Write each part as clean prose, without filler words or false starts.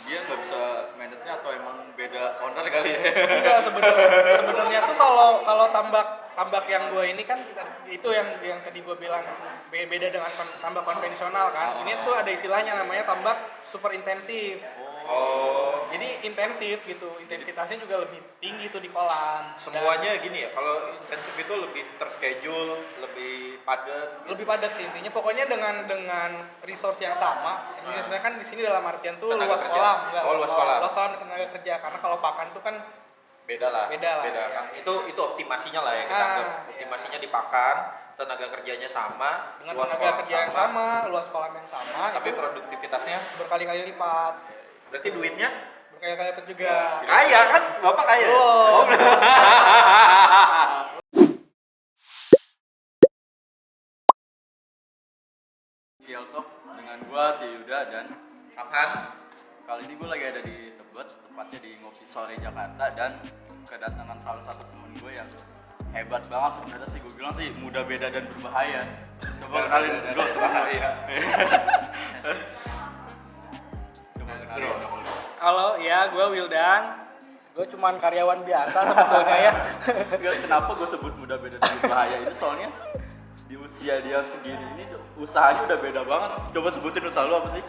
dia nggak bisa manage-nya atau emang beda owner kali ya? Enggak, sebenarnya tuh kalau tambak yang gue ini kan itu yang tadi gue bilang beda dengan tambak konvensional kan. Ini tuh ada istilahnya namanya tambak super intensif. Oh. Jadi intensif gitu, intensitasnya juga lebih tinggi tuh di kolam. Semuanya gini ya, kalau intensif itu lebih terschedule, lebih padat. Lebih padat sih intinya. Pokoknya dengan resource yang sama. Resource-nya kan di sini dalam artian tuh Tenaga luas kerja. kolam, enggak Oh, luas kolam. Luas kolam dan tenaga kerja. Karena kalau pakan tuh kan Beda lah. Beda lah, kan. ya. Itu optimasinya lah ya kita anggap. Optimasinya di pakan, tenaga kerjanya sama, dengan luas tenaga kolam kerja yang sama, luas kolam yang sama, tapi itu produktivitasnya berkali-kali lipat. berarti duitnya Berkali-kali lipat juga. kaya kan? Bapak kaya? Belum. Dialog dengan gua Tiuda dan Samhan. kali ini gua lagi ada di Tebet, tepatnya di Ngopi Sore Jakarta, dan kedatangan salah satu temen gue yang hebat banget sebenarnya sih. Gue bilang sih muda, beda dan berbahaya. Coba kenalin dulu. Bahaya. Coba kenalin dulu. Halo, ya gue Wildan. Gue cuman karyawan biasa sebetulnya ya. Enggak, kenapa gue sebut muda, beda dan berbahaya ini? Soalnya di usia dia segini ini tuh usahanya udah beda banget. Coba sebutin usaha lu apa sih?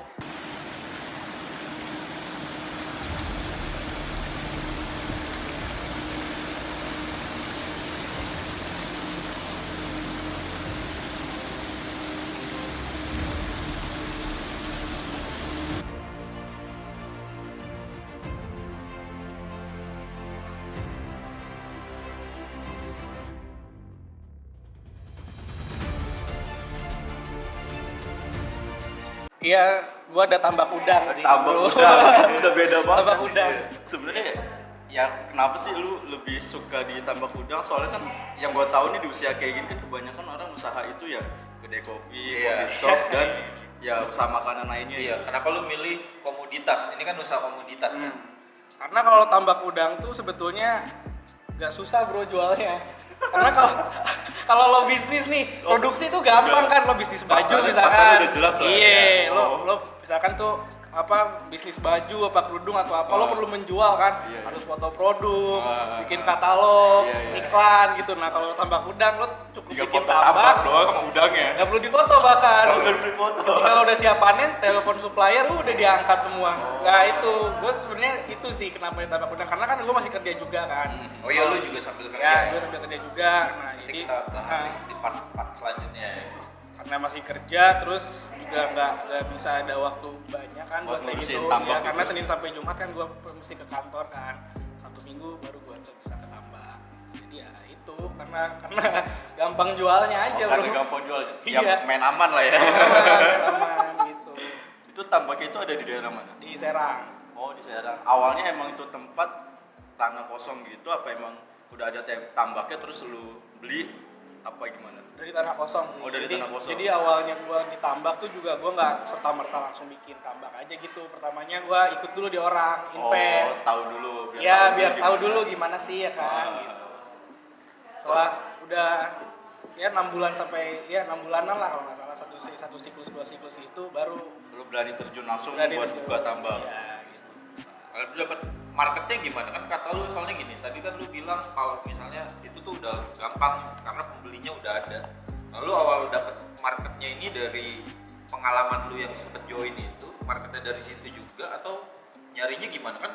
Iya, gue ada tambak udang sih. Tambak bro. udang, udah beda banget. Tambak udang. Sebenarnya ya kenapa sih lu lebih suka di tambak udang? Soalnya kan yang gua tahu nih di usia kayak gini kan kebanyakan orang usaha itu ya kedai kopi, Iya. coffee shop, dan ya usaha makanan lainnya. Iya, kenapa lu milih komoditas? Ini kan usaha komoditas kan. Karena kalau tambak udang tuh sebetulnya nggak susah bro jualnya. Karena kalau lo bisnis nih, produksi tuh gampang kan, lo bisnis baju Pasarnya- misalkan. pasarnya udah jelas lah. Iya, Oh. lo misalkan tuh apa bisnis baju apa kerudung atau apa lo perlu menjual kan, Iya. harus foto produk, bikin Ah. katalog, Iya, iya. iklan gitu. Nah kalau tambak udang lo cukup Tinggal bikin foto tambak tambak, doang sama udangnya. nggak perlu dipoto bahkan. Oh, nggak perlu foto. Jadi kalau udah siap panen, telepon supplier udah diangkat semua. Nah itu, gue sebenarnya itu sih kenapa di tambak udang, karena kan gue masih kerja juga kan. Oh iya, lu juga sambil kerja. Ya, gue sambil kerja juga. Nah, Nanti jadi kita bahas nah, di part selanjutnya ya. karena masih kerja, terus juga nggak bisa ada waktu banyak kan Buat buat kayak ngurusin gitu. tambak Ya, karena gitu. Senin sampai Jumat kan gue mesti ke kantor kan. Sabtu Minggu baru gue bisa ke tambak. Jadi ya itu karena gampang jualnya aja Karena bro. gampang jual, Iya. ya main aman lah ya. Aman gitu. Itu tambaknya itu ada di daerah mana? Di Serang. Oh, di Serang. Awalnya emang itu tempat tanah kosong gitu, apa emang udah ada tambaknya terus lu beli apa gimana? Dari tanah kosong sih. Oh, dari Jadi- tanah kosong. Jadi awalnya gua ditambak tuh juga gua nggak serta merta langsung bikin tambak aja gitu. Pertamanya gua ikut dulu di orang, invest. Oh, tahu dulu. Ya biar tahu gimana. dulu gimana sih ya kan gitu. Setelah udah ya 6 bulan sampai ya 6 bulanan lah kalau nggak salah satu siklus 2 siklus itu baru Lu berani terjun langsung berani buat terjun. buka tambak. Ya gitu. Kalau lu dapat marketnya gimana kan? Kata lu soalnya gini, tadi kan lu bilang kalau misalnya itu tuh udah gampang karena pembelinya udah ada. Lalu awal dapat marketnya ini dari pengalaman lu yang sempet join itu, marketnya dari situ juga atau nyarinya gimana kan?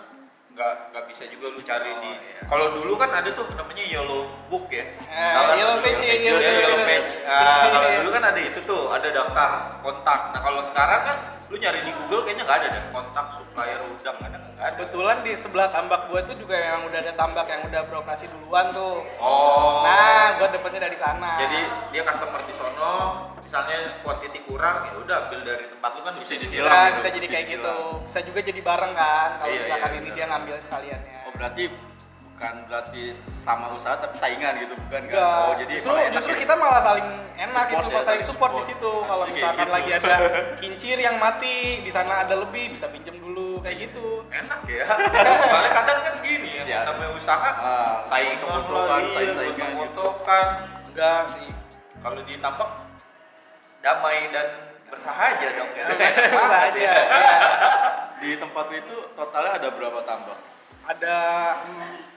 Nggak bisa juga lu cari Oh, di. iya. Kalau dulu kan ada tuh namanya Yellow Book ya. Eh, Tahu kan? Yellow Page, Yellow Yellow Page, Yellow Page. Page. Ah, kalau dulu kan ada itu tuh, ada daftar kontak. Nah kalau sekarang kan lu nyari di Google kayaknya nggak ada deh kontak supplier udang, nggak ada. Kebetulan di sebelah tambak gua tuh juga yang udah ada tambak yang udah beroperasi duluan tuh. Oh. Nah, gua dapetnya dari sana. Jadi dia customer di sono, misalnya quantity kurang, ya udah ambil dari tempat lu kan Subsidi bisa silang. bisa, gitu, bisa jadi subsidi kayak gitu. silang. Bisa juga jadi bareng kan. Kalau Iya, misalkan iya, ini benar. dia ngambil sekaliannya. Oh, berarti bukan berarti sama usaha tapi saingan gitu, bukan kan? Enggak. Oh, jadi justru, malah enak justru ya? kita malah saling enak Support gitu, ya, kalau saling saling support di support. situ. Kalau Asik misalkan kayak lagi gitu. ada kincir yang mati, di sana ada lebih, bisa pinjem dulu kayak gitu. enak ya. Soalnya kadang kan gini ya, Ya. namanya usaha, Ah, saingan foto-fotokan, lah, iya, saing-saingan gitu. foto-fotokan. Enggak sih. Kalau ditambak damai dan bersahaja dong ya. Bisa aja. Ya. Di tempat lu itu totalnya ada berapa tambak? Ada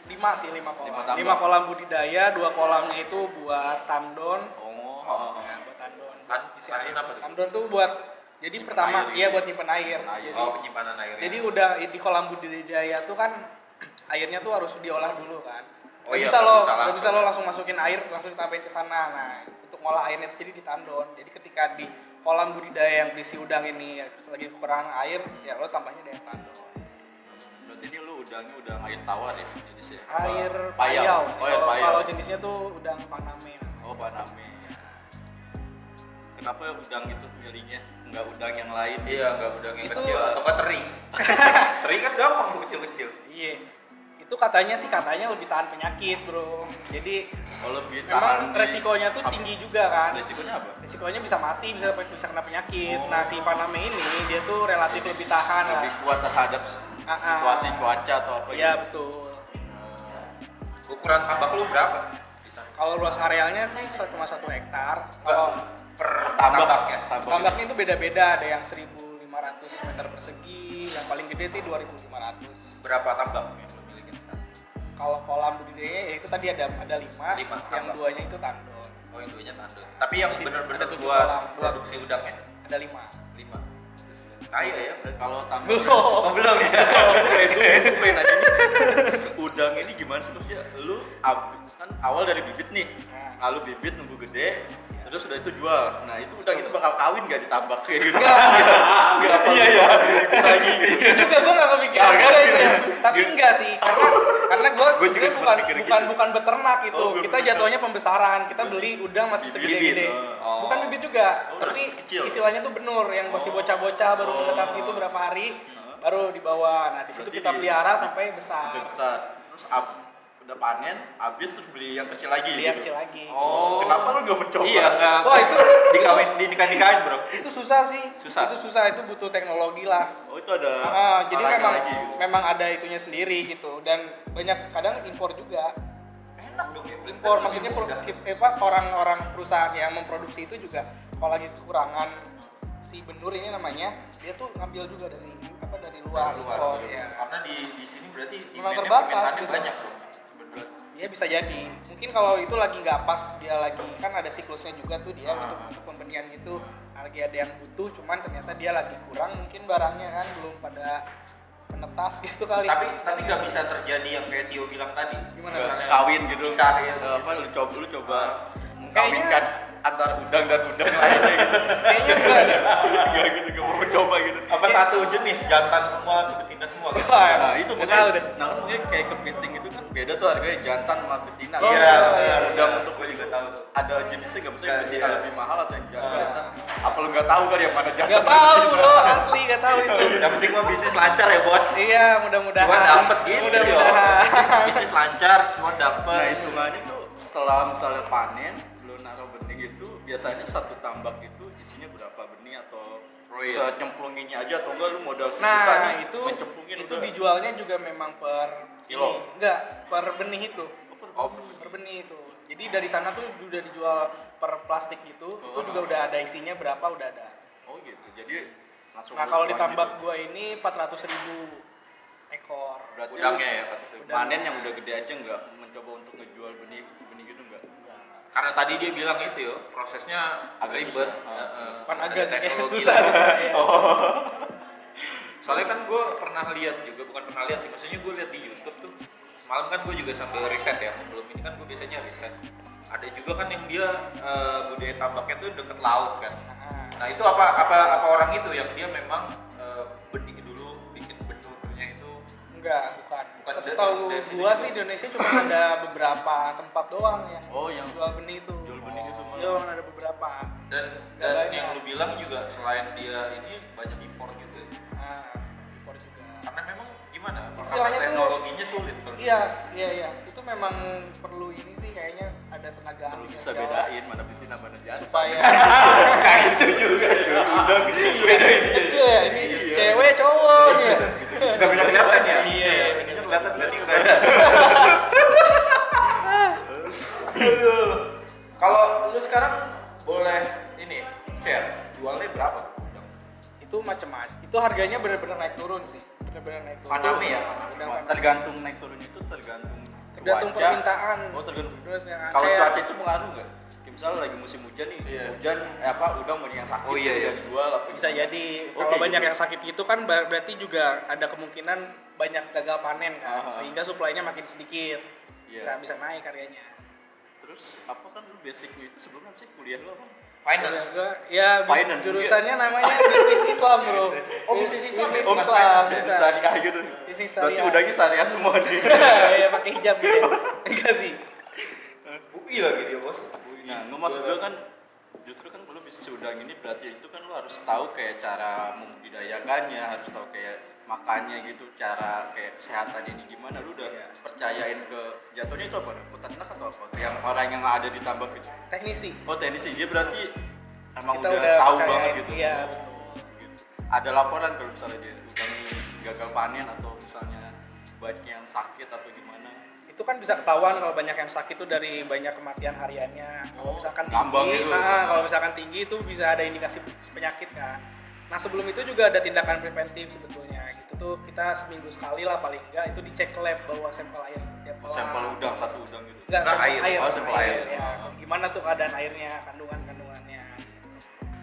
5 sih, 5 kolam. Lima tambak. 5 kolam budidaya, 2 kolamnya itu buat tandon. Oh. Ya, buat tandon. Tandon apa tuh? Tandon tuh buat jadi Nyimpen pertama air iya gitu. buat nyimpen air. Nyimpen air. Jadi, Penyimpanan airnya. jadi udah di kolam budidaya tuh kan airnya tuh harus diolah dulu kan. Oh iya, bisa nggak bisa lo langsung masukin air langsung ditambahin ke sana. Nah, untuk ngolah airnya itu jadi di tandon. Jadi ketika di kolam budidaya yang berisi udang ini lagi kekurangan air, ya lo tambahnya dari tandon. Berarti ini lu udangnya udang air tawar ya jenisnya? Air payau. payau. Oh, air payau. Kalau jenisnya tuh udang paname. Oh, Paname. Kenapa udang itu milihnya enggak udang yang lain? Iya, nggak udang yang Itu- kecil atau nggak teri. Teri kan gampang tuh kecil-kecil. Iya. Itu katanya lebih tahan penyakit, Bro. Jadi Oh, lebih memang tahan di- resikonya tuh apa? tinggi juga kan. Resikonya apa? Resikonya bisa mati, bisa kena penyakit. Oh. Nah, si Paname ini dia tuh relatif lebih tahan lah. Lebih kuat terhadap situasi cuaca atau apa Iya, gitu? betul. Ukuran tambak lu berapa di sana? Kalau luas arealnya sih cuma 1 hektar. Kalau Per Tambak tambak ya. tambaknya itu beda-beda, ada yang 1.500 meter persegi, yang paling gede sih 2.500. Berapa tambak yang lu milikin sekarang? Kalau kolam budidaya ya itu tadi ada 5, Lima, yang tambak. 2-nya itu tandon. Oh, yang duanya tandon. Tapi yang Jadi bener-bener ada 7 buat kolam. produksi udangnya Ada 5. 5. Kaya ya berarti. Kalau tambak Belum. Oh, belum ya. gue pengen nanya ini, udang ini gimana sih maksudnya? Lu kan awal dari bibit nih, Nah. lalu bibit nunggu gede, terus udah itu jual. Nah itu udang itu bakal kawin gak ditambak kayak gitu? Enggak. Iya. Lagi gitu. Itu juga gue gak kepikiran Enggak, juga enggak. itu. Tapi enggak sih, karena gue Gua juga sempet mikir gitu. bukan beternak gitu. Oh, belum Kita beternak. jatuhnya pembesaran. Kita beli udang masih Bibit, segede-gede. oh. Bukan bibit juga, Oh, tapi masih kecil. istilahnya tuh benur yang masih bocah-bocah baru menetas gitu berapa hari baru dibawa. Nah, di situ Berarti kita di- pelihara sampai besar. Sampai besar. Terus udah panen, habis terus beli yang kecil lagi. Beli yang gitu. kecil lagi. Oh. Kenapa lu gak mencoba? Iya, enggak. Wah, itu Dinikahin, Bro. itu susah sih. Susah. Itu susah, itu butuh teknologi lah. Oh itu ada. Jadi caranya memang lagi, gitu. memang ada itunya sendiri gitu, dan banyak kadang impor juga. Enak dong ya. berarti Impor kan maksudnya lebih mudah. orang-orang perusahaan yang memproduksi itu juga kalau lagi kekurangan si benur ini namanya, dia tuh ngambil juga dari luar, impor ya. Karena di sini berarti Memang demand-nya terbatas permintaannya gitu. banyak dong. Sebenarnya. Ya bisa jadi. Mungkin kalau itu lagi nggak pas, dia lagi kan ada siklusnya juga tuh dia untuk pembenihan gitu. Lagi ada yang butuh, cuman ternyata dia lagi kurang, mungkin barangnya kan belum pada menetas gitu kali. Tapi nggak bisa terjadi yang kayak Tio bilang tadi. Gimana? Nggak, Misalnya kawin gitu. nikah ya. Apa lu coba Kayaknya- mengkawinkan antara udang dan udang lainnya gitu. Kayaknya enggak deh. Enggak gitu, gak mau coba gitu. Apa satu jenis jantan semua atau betina semua gitu? Wah, Nah itu nggak makanya, tahu deh. nah kan dia kayak kepiting itu kan beda tuh harganya jantan sama betina. Oh, Iya, benar. Udang untuk gue juga tahu tuh. ada jenisnya nggak bisa Nggak, betina iya. lebih mahal atau yang jantan. Apa lu nggak tahu kali yang mana jantan? Nggak tahu bro, asli nggak tahu itu. Yang penting mah bisnis lancar ya bos. Iya, mudah-mudahan. Cuman dapet gitu Mudah-mudahan. Bisnis lancar, cuman Nah dapet. hitungannya tuh setelah misalnya panen, lu naruh benih itu biasanya satu tambak itu isinya berapa benih atau secemplunginnya aja atau enggak lu modal sejuta Nah, nih, itu mencemplungin itu udah. dijualnya juga memang per Kilo? ini. Enggak, per benih itu. Oh, Per benih itu. Jadi dari sana tuh udah dijual per plastik gitu. Itu juga udah ada isinya berapa udah ada. Oh gitu. Jadi langsung Nah, kalau lu di jual tambak gitu. gua ini 400.000 ekor. Berarti udangnya lu ya Pak. panen yang udah gede aja nggak mencoba untuk ngejual benih benih gitu nggak? Karena tadi dia bilang itu yo, prosesnya Agak ribet. susah. Bukan Ada agak sih, teknologi susah. lah. susah, ya. Soalnya kan gue pernah lihat juga, bukan pernah lihat sih, maksudnya gue lihat di YouTube tuh. Semalam kan gue juga sambil riset ya, sebelum ini kan gue biasanya riset. Ada juga kan yang dia budaya tambaknya tuh deket laut kan. Nah, Nah itu apa orang itu yang dia memang benih dulu bikin benurnya itu. enggak, bukan. Bukan Setahu dari sini gua juga. sih di Indonesia cuma ada beberapa tempat doang yang Oh, yang jual benih itu. jual benih gitu malah. Iya, ada beberapa. Dan Nggak banyak. yang lu bilang juga selain dia ini banyak impor juga. Nah, impor juga. Karena memang gimana? Istilahnya tuh- teknologinya sulit kalau di Iya, sini. iya. Itu memang perlu ini sih kayaknya ada tenaga Lu ahli bisa bedain mana betina mana jantan. supaya Nah itu juga jual udang beda ini. kecil ya ini Iya. cewek cowok nih ya. Udah bisa kelihatan ya? Iya. Ininya kelihatan berarti udah. Kalau lu sekarang boleh ini share jualnya berapa? Itu macam-macam. Itu harganya benar-benar naik turun sih. Benar-benar naik turun. Faname ya? Udah Faname. Tergantung naik turunnya itu tergantung Tergantung cuaca. permintaan. Oh, tergantung. Terus ya, Kalau kayak- cuaca itu pengaruh nggak? Kayak misalnya lagi musim hujan nih, Iya. hujan udang banyak yang sakit, Oh, iya, iya. udah dijual apa bisa gimana? jadi Oh, kalau kayak banyak gitu. yang sakit gitu kan berarti juga ada kemungkinan banyak gagal panen kan, Ah. sehingga supply-nya makin sedikit. Iya. Bisa naik harganya. Terus apa kan lu basicnya itu sebelumnya apa sih kuliah lu apa? Finance. Ya, Finance, jurusannya namanya bisnis Islam, Bro. Oh, bisnis Islam. Bisnis Oh, bukan Islam. finance. Bisnis bisa. syariah gitu. Bisnis Berarti syariah. udangnya syariah semua nih. Ya, pakai hijab gitu. Enggak sih. UI lagi dia, Bos. Nah, nggak maksud gue kan justru kan kalau bisnis udang ini berarti itu kan lu harus tahu kayak cara membudidayakannya, harus tahu kayak makannya gitu, cara kayak kesehatan ini gimana, lu udah percayain ke jatuhnya itu apa nih? Peternak atau apa? Yang orang yang ada di tambak gitu. Teknisi. Oh, teknisi dia berarti emang Kita udah udah tahu percayain, banget gitu. iya, Oh, betul. gitu. Ada laporan kalau misalnya dia udang ini gagal panen atau misalnya banyak yang sakit atau gimana. Itu kan bisa ketahuan kalau banyak yang sakit itu dari banyak kematian hariannya. Kalau Oh, misalkan ngambang tinggi, itu. kalau misalkan tinggi itu bisa ada indikasi penyakit kan. Nah, sebelum itu juga ada tindakan preventif sebetulnya. Gitu tuh kita seminggu sekali lah paling enggak itu dicek ke lab bawa sampel air tiap Oh, sampel udang, satu udang gitu. Enggak, Nah, sampel air. air. Oh, sampel air. Ya. Oh. Gimana tuh keadaan airnya, kandungannya gitu.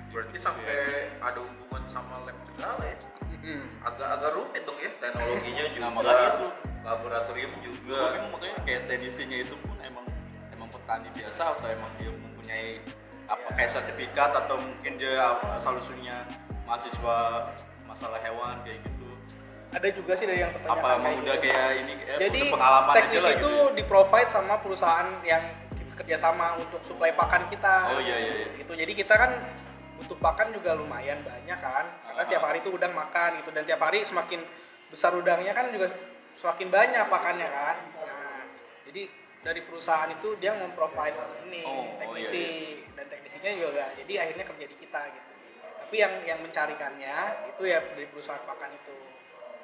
Berarti sampai ada hubungan sama lab segala ya. Mm-mm. Agak rumit dong ya, teknologinya juga. Nah, makanya itu. Laboratorium juga. Gue bingung makanya kayak teknisinya itu pun emang petani biasa atau emang dia mempunyai apa kayak sertifikat atau mungkin dia asal usulnya mahasiswa masalah hewan kayak gitu. Ada juga sih dari yang pertanyaan Apa emang udah gitu. kayak ini Jadi udah pengalaman teknis aja lah itu gitu. Ya? di-provide sama perusahaan yang kerjasama untuk suplai pakan kita. Oh iya iya iya. Gitu. Jadi kita kan butuh pakan juga lumayan banyak kan. Karena setiap hari itu udang makan gitu dan tiap hari semakin besar udangnya kan juga semakin banyak pakannya kan. Nah, jadi dari perusahaan itu dia memprovide ini Oh, teknisi iya, dan teknisinya juga. Jadi akhirnya kerja di kita gitu. Tapi yang mencarikannya itu ya dari perusahaan pakan itu.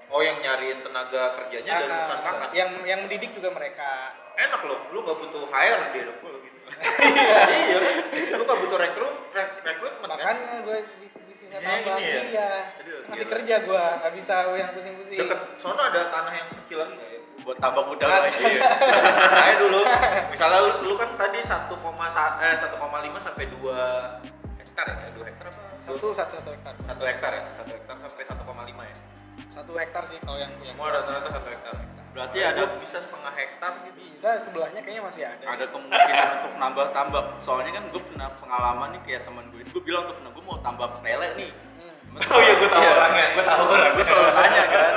Oh, yang nyariin tenaga kerjanya dari perusahaan pakan. Yang mendidik juga mereka. Enak loh, lu gak butuh hire dia dong kalau gitu. Iya, lu gak butuh rekrutmen kan? Makanya gue di sini Isinya tambah gini ya? iya. Aduh, Masih gila. kerja gue, nggak bisa yang pusing-pusing. Deket sono ada tanah yang kecil lagi gak ya? Buat tambak udang Ada. lagi. Ya. Saya dulu, misalnya lu kan tadi 1,5 sampai 2 hektar ya? 2 hektar apa? Satu hektar. 1 hektar ya? 1 hektar sampai 1,5 ya? 1 hektar sih kalau yang punya. Semua rata-rata 1 hektar. Berarti Nah, ada gua bisa setengah hektar gitu. Bisa sebelahnya kayaknya masih ada. ada kemungkinan untuk nambah tambak. Soalnya kan gue pernah pengalaman nih kayak teman gue itu gue bilang tuh pernah gue mau tambak lele nih. Oh iya, gue tahu orangnya, gue tahu orangnya. Gue selalu nanya kan,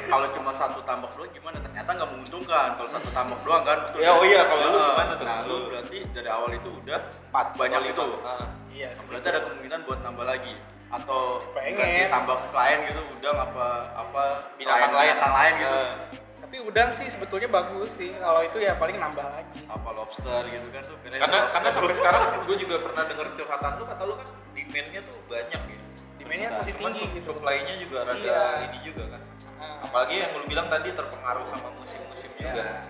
kalau cuma satu tambak doang gimana? Ternyata nggak menguntungkan kalau satu tambak doang kan. Betul. Ya, oh iya, kalau lu Nah, gimana tuh? Nah, lu Lu- berarti dari awal itu udah 4 banyak itu. Iya sih. Berarti ada kemungkinan buat nambah lagi atau Pengen. ganti tambak lain gitu, udang apa Binatang binatang lain gitu. Tapi udang sih sebetulnya bagus sih. Kalau itu ya paling nambah lagi. Apa lobster gitu kan tuh. keren Karena lobster. sampai sekarang gue juga pernah dengar curhatan lu, kata lu kan demand-nya tuh banyak gitu. Demand-nya masih Cuman tinggi gitu. supply-nya juga rada Iya. ini juga kan. Ah. Apalagi yang lu bilang tadi terpengaruh sama musim-musim juga. Ya.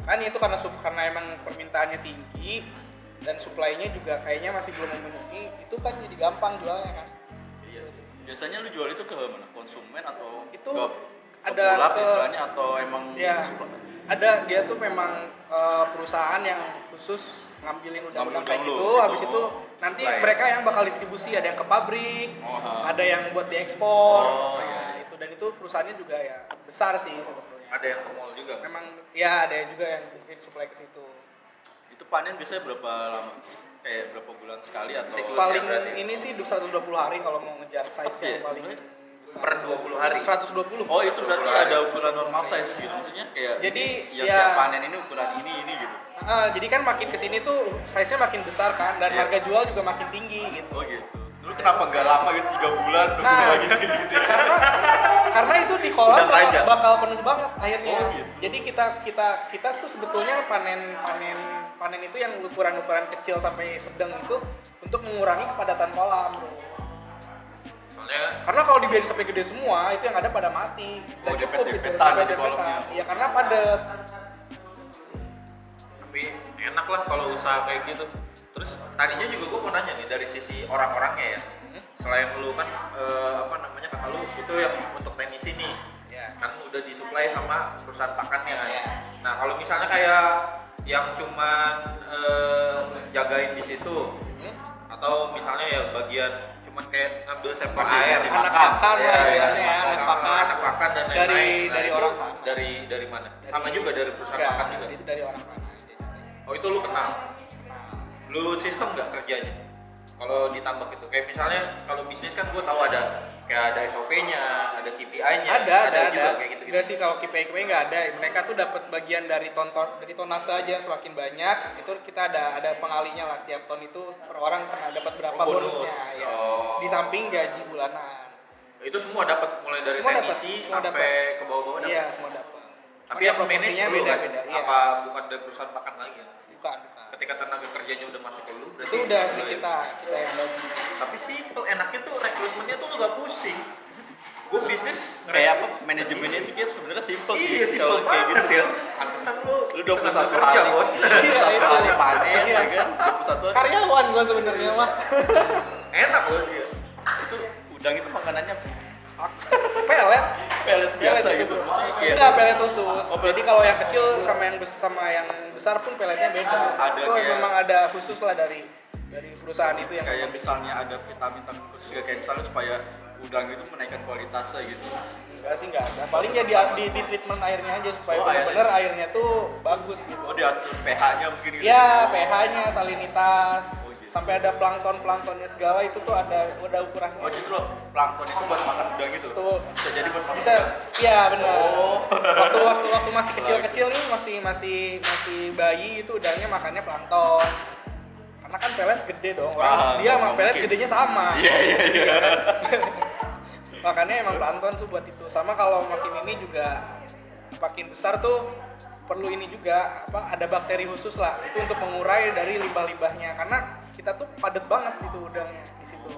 Kan itu karena emang permintaannya tinggi dan supply-nya juga kayaknya masih belum memenuhi, itu kan jadi gampang jualnya kan. Iya sih. Biasanya lu jual itu ke mana? Konsumen atau Itu ke ada pemulak ke- istilahnya atau emang Ya, supply? ada dia tuh memang perusahaan yang khusus ngambilin udang-udang kayak Ngambil gitu, dulu, habis gitu. itu Oh. nanti Supply. mereka yang bakal distribusi, ada yang ke pabrik, Oh, ada yang buat diekspor, Oh, nah, itu dan itu perusahaannya juga ya besar sih sebetulnya. Ada yang ke mall juga. Memang ya ada juga yang mungkin supply ke situ. Itu panen biasanya berapa lama sih? Kayak berapa bulan sekali atau Siklus. Paling berarti. ini sih 120 hari kalau mau ngejar size Cepet yang ya? paling Bener? besar. Per 20 hari. 120. Oh, itu berarti ada ukuran normal size gitu. Maksudnya kayak Jadi, yang ya- siap panen ini ukuran ini gitu. Jadi kan makin kesini tuh size-nya makin besar kan dan Iya. harga jual juga makin tinggi gitu. Oh gitu. Dulu kenapa nggak lama gitu 3 bulan Nah, udah lagi segini-gini? karena itu di kolam Udah raja. bakal penuh banget akhirnya. Oh, gitu. Jadi kita tuh sebetulnya panen itu yang ukuran kecil sampai sedang itu untuk mengurangi kepadatan kolam, Bro. Soalnya Karena kalau dibiarin sampai gede semua, itu yang ada pada mati. Oh, Nggak cukup gitu, depet-depetan di depet-depetan. kolamnya. Ya karena padat. tapi enak lah kalau usaha kayak gitu. Terus tadinya juga gue mau nanya nih dari sisi orang-orangnya ya. selain lu kan apa namanya kata lu itu yang untuk teknisi nih Ya. kan udah disuplai sama perusahaan pakannya kan. Ya. Nah kalau misalnya kayak yang cuman jagain di situ atau misalnya ya bagian cuman kayak ngambil sampel air, Kasih Anak makan. pakan ya, lah ya, istilahnya ya, anak pakan. anak pakan dan lain-lain. Dari itu orang sana. Dari mana? Sama juga dari perusahaan Enggak, pakan juga. itu dari orang sana. Oh itu lu kenal? Nah, Lu sistem nggak kerjanya? Kalau ditambak itu kayak misalnya kalau bisnis kan gue tahu ada kayak ada SOP-nya, ada KPI-nya, ada juga kayak gitu. Enggak sih, kalau KPI nggak ada. Mereka tuh dapat bagian dari dari tonase aja, semakin banyak itu kita ada pengalinya lah, setiap ton itu per orang kena dapat berapa Oh, bonus. bonusnya ya. Oh. Di samping gaji bulanan. Itu semua dapat mulai dari Semua dapat, teknisi semua sampai ke bawah-bawah dapat. Iya, semua dapat. Tapi yang manage proporsinya lu kan? beda-beda. Iya. Apa bukan dari perusahaan pakan lagi ya? Bukan. Ketika tenaga kerjanya udah masuk ke lu, berarti Itu udah di lu ya? kita yang bagi. Tapi simple, enaknya tuh rekrutmennya tuh lu gak pusing. Gue bisnis Kayak apa manajemennya itu kayak sebenarnya simple sih. Iya, simple Kalau kayak banget gitu. ya. Pantesan lu 21 senang kerja, hari. Bos. 21 Iya, hari itu. panen Iya. ya kan. 21 hari. Karyawan gua sebenarnya mah. Enak loh dia. Itu udang itu makanannya apa sih? Pelet. Pelet biasa Pelet gitu. itu. Maksudnya kayak Enggak, pelet khusus. Oh, pelet. Jadi kalau yang kecil sama yang besar pun peletnya beda. Ada Itu kayak- memang ada khusus lah dari perusahaan itu yang kayak misalnya ada vitamin khusus juga kayak misalnya supaya udang itu menaikkan kualitasnya gitu. enggak sih enggak ada. Paling ya di treatment airnya aja supaya Oh, benar-benar airnya. airnya tuh bagus gitu. Oh diatur pH-nya mungkin gitu. Ya, pH-nya, salinitas, Oh, gitu. sampai ada planktonnya segala itu tuh ada ukurannya. Oh justru plankton itu buat makan udang gitu. Betul. Bisa jadi buat makan Bisa, udang. iya benar. Oh. Waktu masih kecil-kecil nih, masih bayi itu udangnya makannya plankton. Karena kan pelet gede dong, orang dia sama pelet mungkin. gedenya sama. Iya. Makanya emang plankton tuh buat itu. Sama kalau makin ini juga makin besar tuh perlu ini juga ada bakteri khusus lah. Itu untuk mengurai dari limbah-limbahnya karena kita tuh padat banget itu udangnya di situ.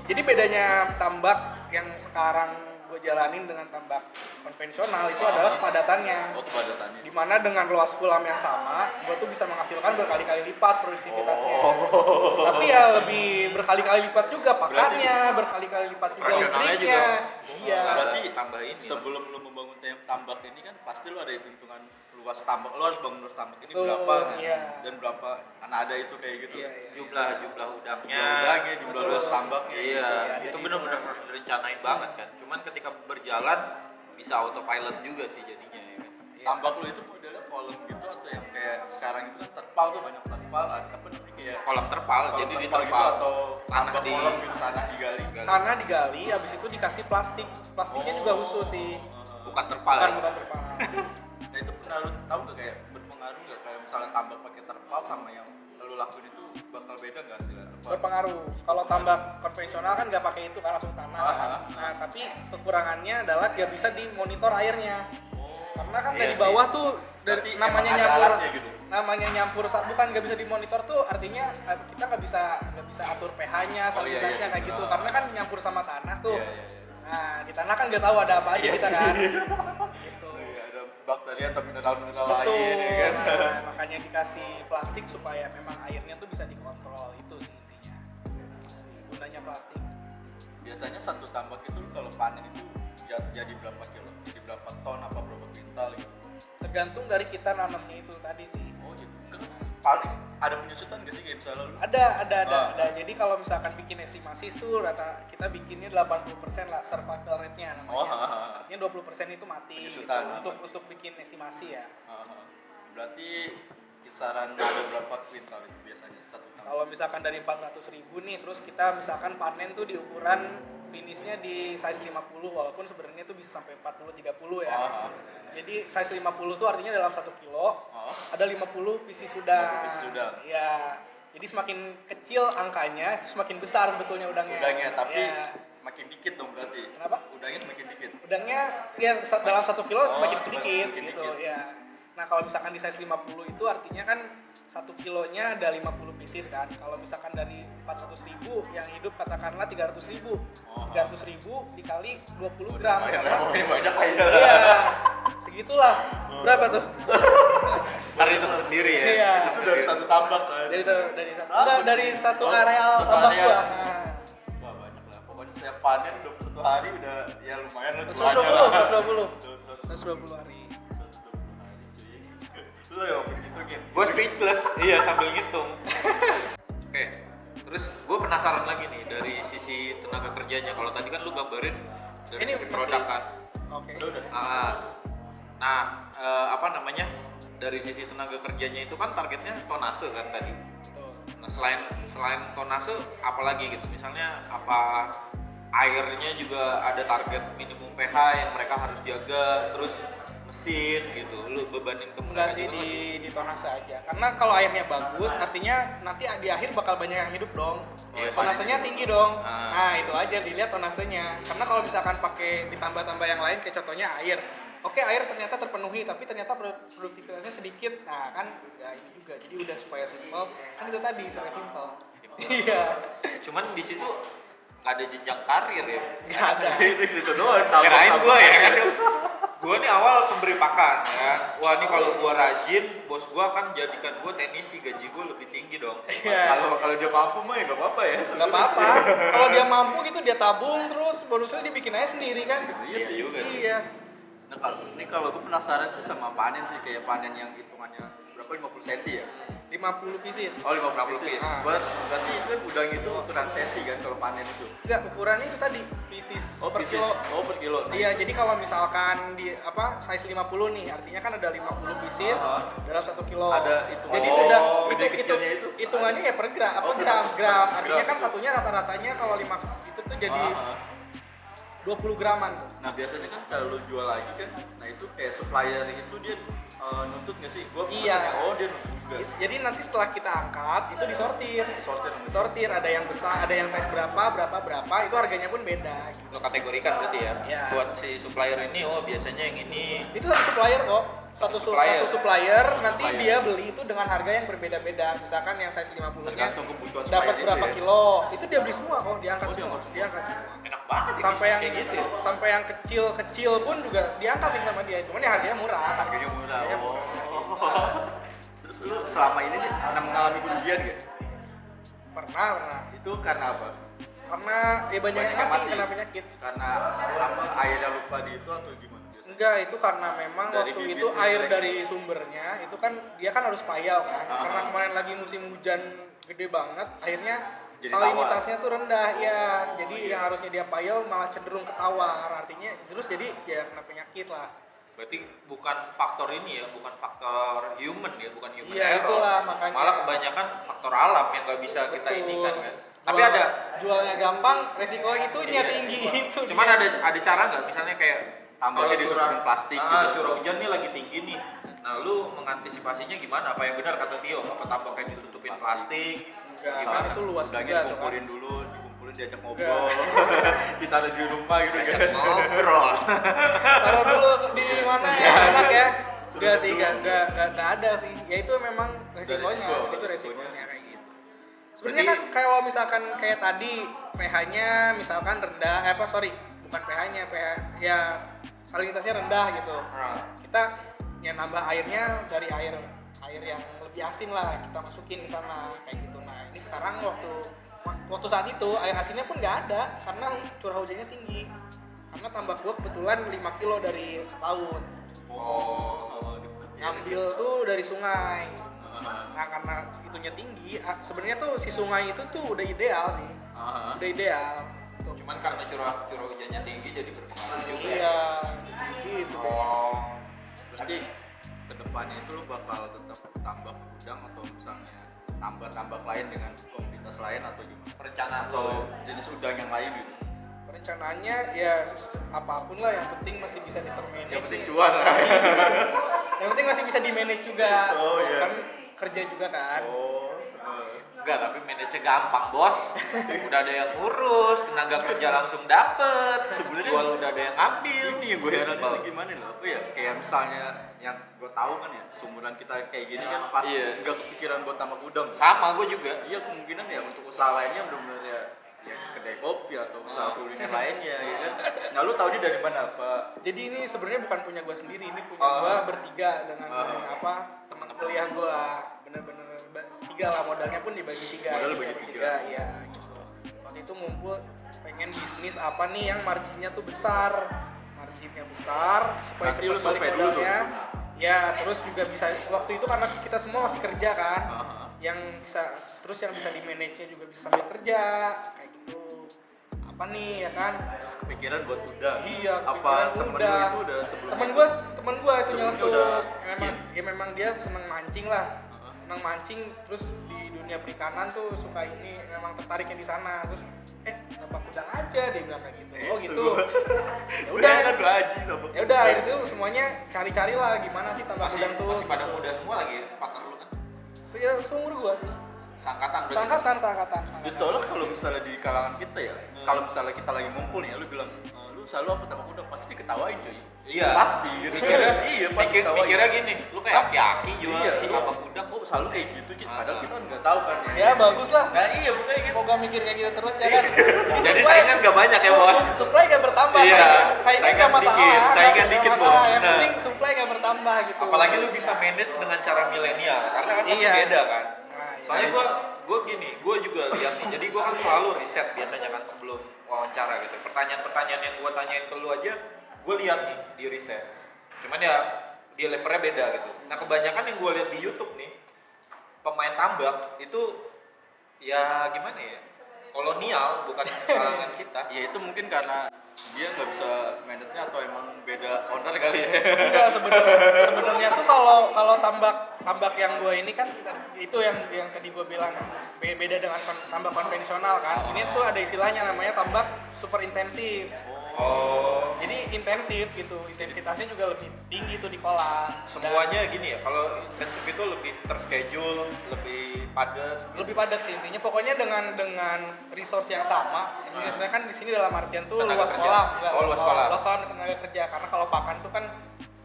Jadi bedanya tambak yang sekarang gue jalanin dengan tambak konvensional itu adalah kepadatannya. Oh kepadatannya. Dimana dengan luas kolam yang sama, gue tuh bisa menghasilkan berkali-kali lipat produktivitasnya. Oh. Tapi ya lebih berkali-kali lipat juga pakannya, berkali-kali lipat juga Operasionalnya listriknya. juga. Iya. Berarti tambahin sebelum lu membangun tambak ini kan pasti lu ada hitung-hitungan luas tambak. Lu harus bangun luas tambak ini Betul, berapa kan? iya. Dan berapa ada itu kayak gitu. Iya. jumlah udangnya, Udangnya, jumlah Betul. luas tambaknya. iya, Iya, itu jadi benar-benar harus direncanain banget kan. Cuman ketika berjalan bisa autopilot juga sih jadinya ya kan. Tambak lu itu modelnya kolom gitu atau yang kayak sekarang itu kan terpal tuh banyak terpal apa namanya kayak Kolam terpal, kolam jadi terpal diterpal gitu atau tanah tambak di kolam gitu tanah digali. Tanah digali, habis itu dikasih plastik. Plastiknya juga khusus sih. bukan terpal. Bukan terpal. Nah itu pernah lu tahu gak kayak berpengaruh gak kayak misalnya tambak pakai terpal sama yang lu lakuin itu bakal beda gak sih? Berpengaruh. Kalau tambak konvensional kan nggak pakai itu kan langsung tanah. Kan? Nah tapi kekurangannya adalah nggak bisa dimonitor airnya. Karena kan Iya dari sih. bawah tuh Berarti namanya emang ada nyampur, alatnya gitu? namanya nyampur bukan nggak bisa dimonitor tuh artinya kita nggak bisa atur pH-nya, Oh, iya, salinitasnya iya, kayak gitu. sih. Karena kan nyampur sama tanah tuh. Iya, iya. Nah di tanah kan nggak tahu ada apa aja Iya kita sih. kan. Gitu. Iya, ada bakteri atau mineral-mineral Betul. lain ya kan. Nah, makanya dikasih plastik supaya memang airnya tuh bisa dikontrol itu sih intinya. Gunanya plastik. Biasanya satu tambak itu kalau panen itu jadi berapa kilo? Jadi berapa ton apa berapa kuintal gitu? Tergantung dari kita nanamnya itu tadi sih. Oh gitu. Kan paling ada penyusutan gak sih kayak misalnya lu? Ada. Jadi kalau misalkan bikin estimasi itu rata kita bikinnya 80% lah survival rate-nya namanya. Oh, Artinya 20% itu mati gitu, Penyusutan, untuk bikin estimasi ya. Berarti kisaran ada berapa kuintal itu biasanya satu tambak? Kalau misalkan dari 400.000 nih, terus kita misalkan panen tuh di ukuran finishnya di size 50 walaupun sebenarnya itu bisa sampai 40-30 ya. Jadi size 50 tuh artinya dalam 1 kilo ada 50 pieces udang. 50 pieces udang. Ya. Jadi semakin kecil angkanya, itu semakin besar sebetulnya udangnya. Udangnya, tapi Ya. makin dikit dong berarti. Kenapa? Udangnya semakin dikit. Udangnya ya dalam 1 kilo semakin Oh, sedikit semakin gitu dikit. ya. Nah kalau misalkan di size 50 itu artinya kan 1 kilonya ada 50 pieces kan. Kalau misalkan dari 400.000 yang hidup katakanlah 300.000. 300.000 dikali 20 gram. Makin banyak lah ya. Iya. Segitulah. Berapa tuh? Ntar itu sendiri ya. Iya. Itu dari satu tambak kan. Dari satu enggak, dari satu areal satu tambak area. gua. Nah, Wah, setiap panen 21 hari udah ya lumayan lah 120 hari. 120 hari cuy. Lu ya begitu gitu. Gue speechless, iya sambil ngitung. Oke, terus gue penasaran lagi nih dari sisi tenaga kerjanya. Kalau tadi kan lu gambarin dari Ini sisi masih- produk kan. Oke. Udah. Nah, apa namanya? Dari sisi tenaga kerjanya itu kan targetnya tonase kan tadi. Betul. Nah, selain tonase apalagi gitu. Misalnya apa airnya juga ada target minimum pH yang mereka harus jaga, terus mesin gitu. Lu bebanin ke Enggak mereka sih juga nggak di tonase aja. Karena kalau airnya bagus, artinya nanti di akhir bakal banyak yang hidup dong. Iya, Tonasenya tinggi dong. Ah. Nah, itu aja dilihat tonasenya. Karena kalau misalkan pakai ditambah-tambah yang lain kayak contohnya air. Oke, air ternyata terpenuhi tapi ternyata produktivitasnya sedikit. Nah, kan ya ini juga. Jadi udah supaya simpel. Kan itu tadi supaya simpel. Iya. Cuman di situ nggak ada jenjang karir ya. Nggak ada. Itu situ doang. Kirain gue ya kan. Gue nih awal pemberi pakan ya. Wah ini kalau gue rajin, bos gue akan jadikan gue teknisi, gaji gue lebih tinggi dong. Iya. Kalau dia mampu mah ya nggak apa-apa ya. Nggak apa-apa. Kalau dia mampu gitu dia tabung terus bonusnya dia bikin aja sendiri kan. Iya sih juga. Iya. Nah kalau gue penasaran sih sama panen sih, kayak panen yang hitungannya berapa, 50 cm ya? 50 pieces. Oh 50 50 pieces. piece. Berarti itu kan udang itu ukuran cm kan kalau panen itu? Enggak, ukurannya itu tadi pieces Oh per pieces. kilo. Oh per kilo. Nah, Iya, itu- jadi kalau misalkan di apa size 50 nih, artinya kan ada 50 pieces dalam 1 kilo. Ada hitungan. Jadi Oh, itu udah gede kecilnya itu? hitungannya ya per gram, apa Oh, per- gram. gram. Artinya kan Gram. satunya rata-ratanya kalau 5 itu tuh jadi 20 graman tuh. Nah biasanya kan kalau lu jual lagi kan, nah itu kayak supplier itu dia nuntut nggak sih? Gue Iya. Oh dia nuntut juga. Jadi nanti setelah kita angkat itu disortir. Sortir namanya. Disortir, ada yang besar, ada yang size berapa, itu harganya pun beda gitu. Lo kategorikan berarti ya. Iya. Buat si supplier ini, oh biasanya yang ini. Itu satu supplier kok. Satu Supplier. supplier nanti supplier. dia beli itu dengan harga yang berbeda-beda. Misalkan yang size 50-nya Tergantung kebutuhan dapat supplier berapa itu ya. kilo. Itu dia beli semua kok, diangkat Oh, semua. diangkat Diangkat semua. Enak banget ya Sampai bisnis yang kayak gitu ya. sampai yang kecil-kecil pun juga diangkatin sama dia. Cuman ya harganya murah. Harganya murah. Harganya Oh. murah. Terus lu selama ini nih pernah mengalami kerugian gak? Pernah. Itu karena apa? Karena ya banyak yang mati kena penyakit. Karena apa, airnya lupa di itu atau gimana biasanya? Enggak, itu karena memang Dari waktu bibit itu air bibit. dari sumbernya itu kan dia kan harus payau kan. Ah. Karena kemarin lagi musim hujan gede banget, akhirnya Jadi salinitasnya tuh rendah ya. Jadi yang harusnya dia payau malah cenderung ketawar. Artinya terus jadi ya kena penyakit lah. Berarti bukan faktor ini ya, bukan faktor human ya, bukan human Iya, error. itulah makanya. Malah kebanyakan faktor alam yang nggak bisa kita Betul. ini kan. Tapi Jual- ada, jualnya gampang, resiko itunya Iya. tinggi itu. cuman dia. ada cara nggak? Misalnya kayak Tambahnya kalau ditutupin plastik gitu. curah hujan nih lagi tinggi nih. Nah, lu mengantisipasinya gimana? Apa yang benar kata Tio? Apa tambahnya ditutupin plastik? Enggak, Gimana? kan itu luas Udangnya juga tuh kan. dikumpulin dulu, dikumpulin diajak ngobrol, ditaruh di rumah gitu kan. Ngobrol. Taruh dulu di mana ya enak ya. Enggak sih, dulu. enggak ada sih. Ya itu memang resikonya, resiko, itu resikonya. resikonya kayak gitu. Sebenarnya kan kalau misalkan kayak tadi pH-nya misalkan rendah, bukan pH-nya, pH ya salinitasnya rendah gitu. Nah, Kita ya nambah airnya dari air yang lebih asin lah kita masukin ke sana kayak gitu. Nah, ini sekarang waktu saat itu air asinnya pun nggak ada karena curah hujannya tinggi. Karena tambak gua kebetulan 5 kilo dari laut. Deket ya. Ngambil tuh dari sungai. Nah, karena itunya tinggi, sebenarnya tuh si sungai itu tuh udah ideal sih. Udah ideal. Tuh. cuman karena curah hujannya tinggi jadi berpengaruh juga. Iya, gitu deh. Oh. Berarti kedepannya itu lu bakal tetap tambak udang atau misalnya tambak lain dengan komoditas lain atau gimana? Perencanaan Atau lo. jenis udang yang lain gitu? Perencanaannya ya apapun lah, yang penting masih bisa ditermanage. Yang penting sih. cuan lah. Yang penting masih bisa di manage juga. Oh, iya. Kan kerja juga kan. Enggak, tapi manage gampang, Bos. Udah ada yang ngurus, tenaga kerja langsung dapet. Sebenarnya Jual udah ada yang ngambil. Ini yang gue heran itu gimana loh, apa ya? Kayak misalnya yang gue tahu kan ya, seumuran kita kayak gini kan pasti Iya. nggak kepikiran buat tambak udang. Sama gue juga. Iya kemungkinan ya untuk usaha lainnya benar-benar ya kedai kopi atau usaha kuliner lainnya ya kan. Nah lu tahu dia dari mana Pak? Jadi ini sebenarnya bukan punya gua sendiri, ini punya Oh. gua bertiga dengan Oh. teman kuliah gua. Bener-bener tiga lah, modalnya pun dibagi tiga. Modal gitu, bagi bagi tiga. iya gitu. Waktu itu ngumpul pengen pengen bisnis apa nih yang marginnya tuh besar, supaya Nanti lu cepat balik survei dulu tuh modalnya. sebelumnya. Ya terus juga bisa waktu itu karena kita semua masih kerja kan, Aha. yang bisa di manage nya juga bisa sambil kerja kayak gitu. Apa nih ya kan? Terus kepikiran buat udang. Iya, Apa kepikiran temen udang. lu itu udah sebelumnya? Temen gua itu sebelumnya nyeletuk. udah Memang dia seneng mancing lah. Heeh. Seneng mancing terus di dunia perikanan tuh suka ini, memang tertariknya di sana. Terus tambak udang aja dia bilang kayak gitu. Oh gitu. Ya udah. kan gaji dapat. Ya udah akhirnya tuh semuanya cari-cari lah gimana sih tambak Masih udang tuh. masih pada muda semua lagi partner lu kan? Ya, seumur gua sih. Seangkatan berarti. Seangkatan. Ya, soalnya kalau misalnya di kalangan kita ya, kalau misalnya kita lagi ngumpul nih, ya, lu bilang, lu selalu apa tambak udang, pasti diketawain cuy. Iya. Pasti gitu. Iya, pasti diketawain. mikirnya gini, lu kayak aki-aki jual Iya, tambak udang. kok selalu kayak gitu, padahal kita kan nggak tahu kan. Ya bagus lah. Nah iya, bukannya gitu. Semoga mikir kayak gitu terus ya kan. Jadi saingan nggak banyak ya bos. Supply nggak bertambah. Iya, Saingan nggak masalah. dikit, saingan nggak dikit, masalah. Bos. Yang Nah. penting supply nggak bertambah gitu. Apalagi lu bisa manage dengan cara milenial, karena kan pasti Iya. beda kan. Nah, iya. Soalnya gue juga lihat nih, jadi gue kan selalu riset biasanya kan sebelum wawancara gitu. Pertanyaan-pertanyaan yang gue tanyain ke lu aja, gue lihat nih di riset. Cuman ya di levelnya beda gitu. Nah kebanyakan yang gue lihat di YouTube nih, pemain tambak itu ya gimana ya, kolonial, bukan kalangan kita. Ya itu mungkin karena dia nggak bisa manage-nya atau emang beda owner kali ya. Enggak sebenarnya tuh kalau tambak yang gue ini kan itu yang tadi gue bilang beda dengan tambak konvensional kan. Ini tuh ada istilahnya namanya tambak super intensif. Oh, Jadi intensif gitu, intensitasnya juga lebih tinggi tuh di kolam. semuanya gini ya, kalau intensif itu lebih terschedule, lebih padat. Lebih padat sih intinya. Pokoknya dengan resource yang sama. Resource-nya kan di sini dalam artian tuh Tenaga luas kerja. kolam, Oh, luas kolam. Luas kolam dan tenaga kerja. Karena kalau pakan tuh kan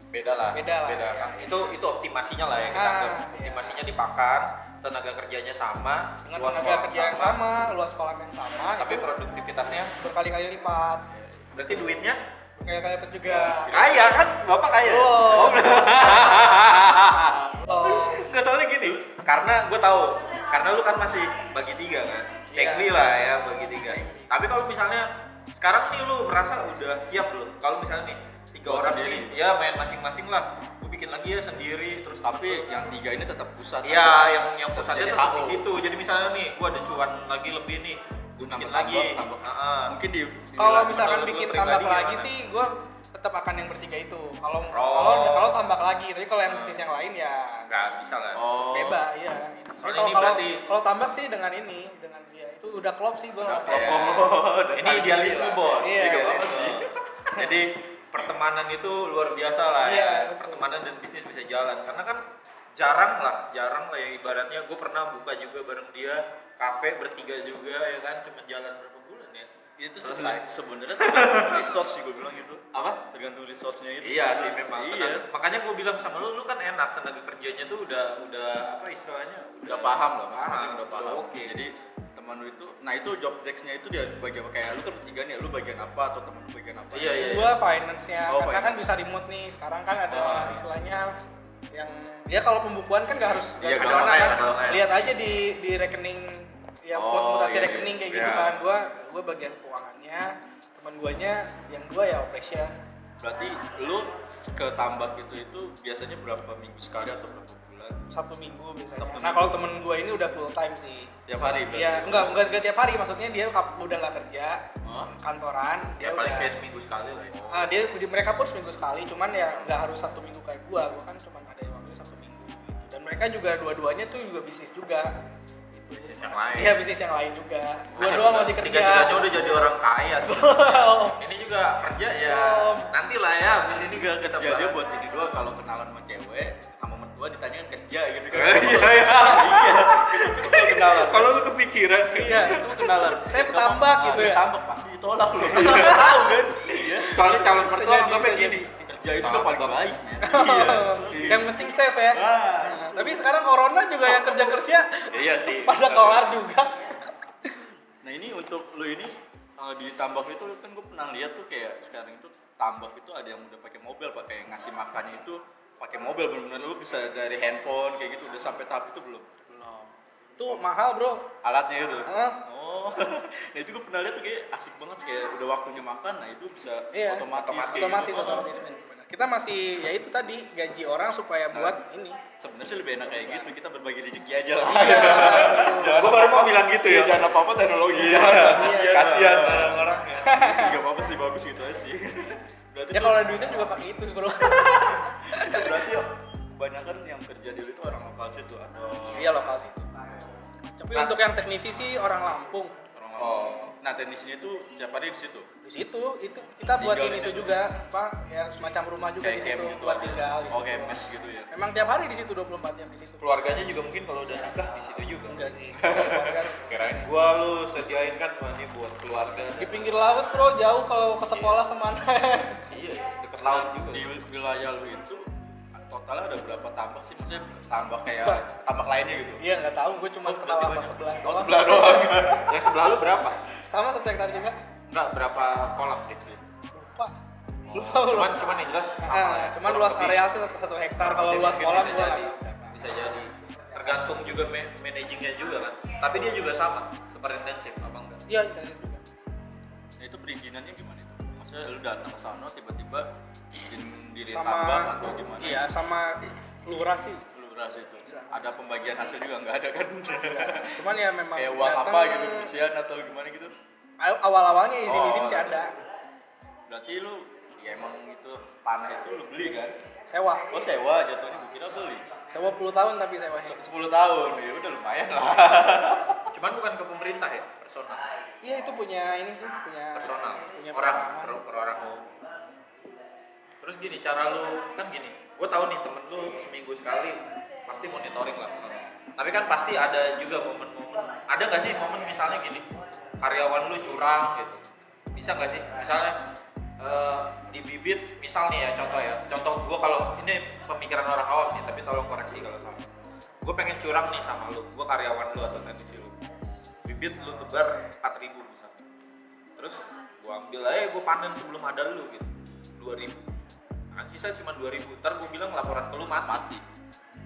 Beda lah. Beda lah, kan. iya. Itu optimasinya lah yang kita anggap. Iya. Optimasinya dipakan, tenaga kerjanya sama, dengan luas tenaga kolam kerja yang sama, luas kolam yang sama, tapi itu produktivitasnya berkali-kali lipat. berarti duitnya Berkali-kali lipat juga. kaya kan? Bapak kaya? Belum. Nggak, soalnya gini, karena gue tahu, karena lu kan masih bagi tiga kan, cekli lah ya bagi tiga. Tapi kalau misalnya sekarang nih lu merasa udah siap belum? Kalau misalnya nih tiga Gua orang sendiri. nih, ya main masing-masing lah, gue bikin lagi ya sendiri, terus Tapi yang tiga ini tetap pusat. iya yang Tetap pusatnya jadi tetap di HO. situ. Jadi misalnya nih, gue ada cuan lagi lebih nih, gue bikin lagi. Tambah. Mungkin di Kalau di- misalkan menurut lu bikin pribadi tambak lagi gimana? sih, gue tetap akan yang bertiga itu. Kalau Oh. kalau tambak lagi, tapi kalau yang bisnis yang lain ya Nggak bisa lah. Oh. bebas ya. Soalnya Kalau ini kalau berarti- kalau tambak sih dengan dia itu udah klop sih gue Udah nggak klop. Oh, ini idealisme bos. Iya. Ini nggak apa-apa sih. Jadi pertemanan itu luar biasa lah Iya, ya. betul. Pertemanan dan bisnis bisa jalan. Karena kan jarang lah ya ibaratnya gue pernah buka juga bareng dia kafe bertiga juga ya kan, cuma jalan berapa bulan ya. Itu Selesai. sebenarnya tergantung resource sih gue bilang gitu. Apa? Tergantung resource-nya itu. Iya sih sebenarnya. memang. Iya. Makanya gue bilang sama lu kan enak, tenaga kerjanya tuh udah apa istilahnya? Udah paham lah masing-masing paham, udah paham. oke. Jadi teman lu itu, nah itu job desk-nya itu dia bagi apa, kayak lu kan bertiga nih, lu bagian apa atau teman lu bagian apa? Iya, iya. Gua finance-nya, Oh, karena kan finance. bisa remote nih. Sekarang kan ada Oh. istilahnya yang ya kalau pembukuan kan nggak harus Iya, ke gampang sana ya, kan. gampang ya. Lihat aja di rekening ya Oh, mutasi iya, rekening iya. kayak gitu Iya. kan. Gua bagian keuangannya, teman guanya yang dua ya operation. Berarti lu ke tambak itu biasanya berapa minggu sekali atau berapa bulan? Satu minggu biasanya. Satu Nah minggu. kalau temen gue ini udah full time sih. Tiap hari berarti? Iya, enggak tiap hari. Maksudnya dia udah nggak kerja Hah? kantoran. Ya Dia paling udah. kayak seminggu sekali lah ya. Mereka pun seminggu sekali. Cuman ya nggak harus satu minggu kayak gua kan cuma ada waktunya satu minggu gitu. Dan mereka juga dua-duanya tuh juga bisnis juga. Gitu. Bisnis yang lain. Iya bisnis yang lain juga. Gua doang masih kerja. Tiga-tiganya udah jadi orang kaya. Oh. Ini juga kerja ya. Oh. Nanti lah ya. Abis ini Enggak kita kerja dia bahas. buat jadi dua, kalau kenalan sama cewek sama mertua ditanyakan kerja gitu kan. Iya iya. Itu kenalan. Kalau lu kepikiran, Iya. Itu kenalan. Saya petambak gitu ya. Tambak pasti ditolak lu. Tahu kan? Iya. soalnya calon mertua Bisa jadi, anggapnya bisa gini. Kerja itu udah paling baik, men. Yang penting safe ya. Ah. Tapi sekarang corona juga yang kerja-kerja Iya sih. pada kelar juga. Nah ini untuk lu ini di tambak itu kan gue pernah lihat tuh kayak sekarang itu tambak itu ada yang udah pakai mobil, pakai ngasih makannya itu pakai mobil, benar-benar lu bisa dari handphone kayak gitu, udah sampai tahap itu belum? Belum. Itu mahal, Bro. Alatnya itu. Hah? Oh. Nah itu gue pernah lihat tuh kayak asik banget sih, kayak udah waktunya makan, nah itu bisa Iya, otomatis kayak otomatis gitu. men. Benar. Kita masih ya itu tadi gaji orang supaya buat ini. Sebenarnya sih lebih enak kayak gitu, kita berbagi rezeki aja lah. Gue baru mau bilang gitu ya. Jangan apa-apa teknologi. Iya, kasihan orang-orang. Gak apa-apa sih, bagus gitu aja sih. Berarti Ya tuh- kalau ada duitnya juga pakai itu bro. berarti ya kebanyakan yang kerja di itu orang lokal situ atau Iya lokal sih. Tapi Nah. untuk yang teknisi sih orang Lampung. orang Oh. lokal. Nah teknisinya itu tiap hari di situ. Di situ itu kita buatin Tinggal di itu situ. juga apa ya semacam rumah juga di situ buat tinggal di situ. Oke, mes gitu ya. Memang tiap hari di situ 24 jam di situ. Keluarganya juga mungkin kalau udah nikah di situ juga. Enggak sih. Keluarga Kirain gua lu sediain kan ini buat keluarga. di pinggir laut bro, jauh kalau ke sekolah kemana? Iya, deket laut juga. Di wilayah lu itu totalnya ada berapa tambak sih? Maksudnya tambak kayak tambak lainnya gitu? Iya nggak tahu, gue cuma Oh, kenal berarti sama banyak. sebelah. Oh, doang. sebelah doang. Yang sebelah lu berapa? Sama 1 hektar juga. Enggak, berapa kolam gitu. Lupa. Cuman yang jelas Cuman luas area sih 1 hektar. Kalau Mungkin- luas mungkin kolam bisa gue jadi. nggak tahu. Bisa jadi. Tergantung juga managingnya juga kan. Tapi dia juga sama, super intensif apa enggak? Iya, internet juga. Nah itu perizinannya gimana itu? Maksudnya lu datang ke sana tiba-tiba izin diri Sama tambak atau gimana? Iya, sama lurah sih. Lu rasa itu. Bisa. Ada pembagian hasil juga nggak ada kan? Cuman ya memang Kayak uang datang- apa gitu, kebersihan atau gimana gitu? Awal-awalnya izin-izin Oh, sih ada. Berarti lu ya emang itu tanah itu lu beli kan? Sewa. Oh sewa jatuhnya, gue kira beli. Sewa 10 tahun tapi sewanya. 10 tahun, ya udah lumayan lah. Cuman bukan ke pemerintah ya, personal. Iya, itu punya ini sih, punya Personal. punya Orang perorangan. per orang. Terus gini, cara lu kan gini. Gue tahu nih temen lu seminggu sekali pasti monitoring lah misalnya. Tapi kan pasti ada juga momen-momen. Ada nggak sih momen misalnya gini, karyawan lu curang gitu. Bisa nggak sih? Misalnya di bibit, misal nih ya contoh gue kalau ini pemikiran orang awam nih, tapi tolong koreksi kalau salah. Gue pengen curang nih sama lu, gue karyawan lu atau teknisi lu. Bibit lu tebar 4.000 misalnya. Terus gue ambil aja, gue panen sebelum ada lu gitu, 2.000. Kan sisa cuma 2.000. Ntar gue bilang laporan ke lu mati.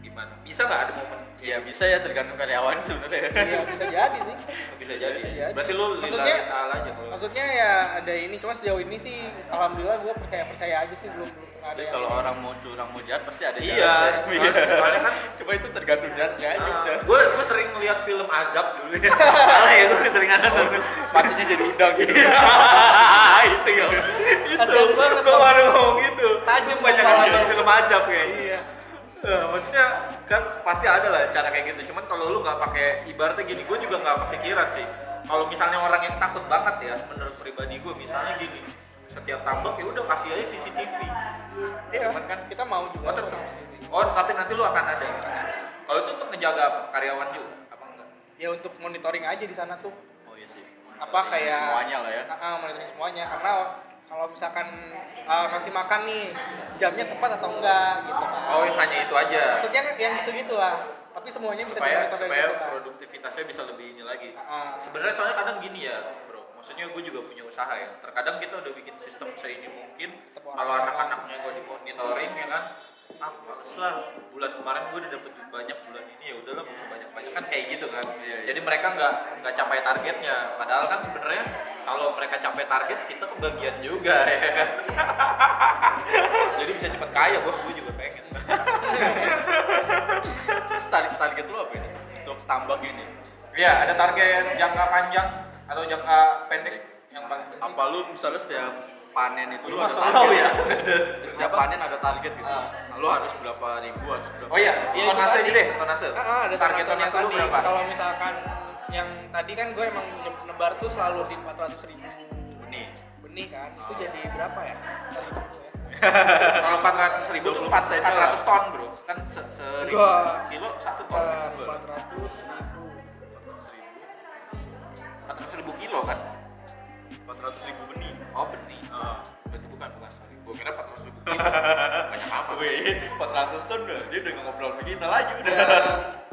Gimana? Bisa nggak ada momen? Ya bisa ya, tergantung karyawan sebenarnya. Iya, bisa jadi sih. Bisa jadi. Bisa jadi. Berarti lu Maksudnya- lillahi ta'ala aja kalau. Maksudnya ya ada ini, cuma sejauh ini sih alhamdulillah gue percaya aja sih, belum ada Sih, yang kalau orang mau curang mau jahat pasti ada Iya, jalan. soalnya kan Cuma itu tergantung jahatnya aja. gue sering lihat film azab dulu ya. Salah ya, gue sering ada terus. Matinya jadi udang gitu. Itu ya. Itu. Kasian banget, Gue Bang. baru ngomong gitu. Tajam Banyak kepalanya. nonton film azab kayak. Iya. Maksudnya kan pasti ada lah cara kayak gitu. Cuman kalau lu nggak pakai ibaratnya gini, gue juga nggak kepikiran sih. Kalau misalnya orang yang takut banget ya, menurut pribadi gue misalnya gini, setiap tambak ya udah kasih aja CCTV. Iya, Cuman kan kita mau juga. Oh, tetep. sama sini. Oh, tapi nanti lu akan ada. Kalau itu untuk ngejaga apa? Karyawan juga apa enggak? Ya untuk monitoring aja di sana tuh. Oh iya sih. Apa kayak semuanya lah ya. monitoring semuanya, karena kalau misalkan ngasih makan nih jamnya tepat atau enggak gitu kan. Oh, hanya itu aja. Maksudnya kan yang gitu-gitulah. Tapi semuanya bisa Supaya dimonitor dari supaya situ kan. produktivitasnya bisa lebih ini lagi. Ah. Sebenarnya soalnya kadang gini ya, Bro. Maksudnya gue juga punya usaha ya. Terkadang kita udah bikin sistem seini mungkin. Tetep Kalau orang-orang. anak-anaknya gue dimonitoring ya kan, males lah. Bulan kemarin gue udah dapet duit banyak, bulan ini ya udahlah gak usah banyak-banyak kan kayak gitu kan. Iya, iya. Jadi mereka nggak capai targetnya. Padahal kan sebenarnya kalau mereka capai target kita kebagian juga ya kan. Jadi bisa cepet kaya bos, gue juga pengen. Terus target lu apa ini? Untuk tambak ini. Iya, ada target jangka panjang atau jangka pendek yang paling penting. Apa lu misalnya setiap panen itu Lu lu ada masa tahu ya? Setiap panen ada target gitu. Ah. Nah, lu harus berapa ribu, harus berapa. Oh iya, Iya, itu tonase tadi. aja deh, tonase. Ada Target tonase tonase lu tadi. berapa? Kalau misalkan yang tadi kan gue emang nebar tuh selalu di 400.000 Benih. benih kan, itu jadi berapa ya? Tadi dulu ya. Kalau 400.000 tuh 20% 400 ton, Bro. Kan seribu Enggak. kilo 1 ton. 400.000. 400.000 kilo kan? 400.000 benih. Oh, benih. Ah. Berarti bukan, sorry. Gua kira 400.000 kilo. Banyak apa? Wih, 400 ton udah. Dia udah nggak ngobrol sama kita lagi udah.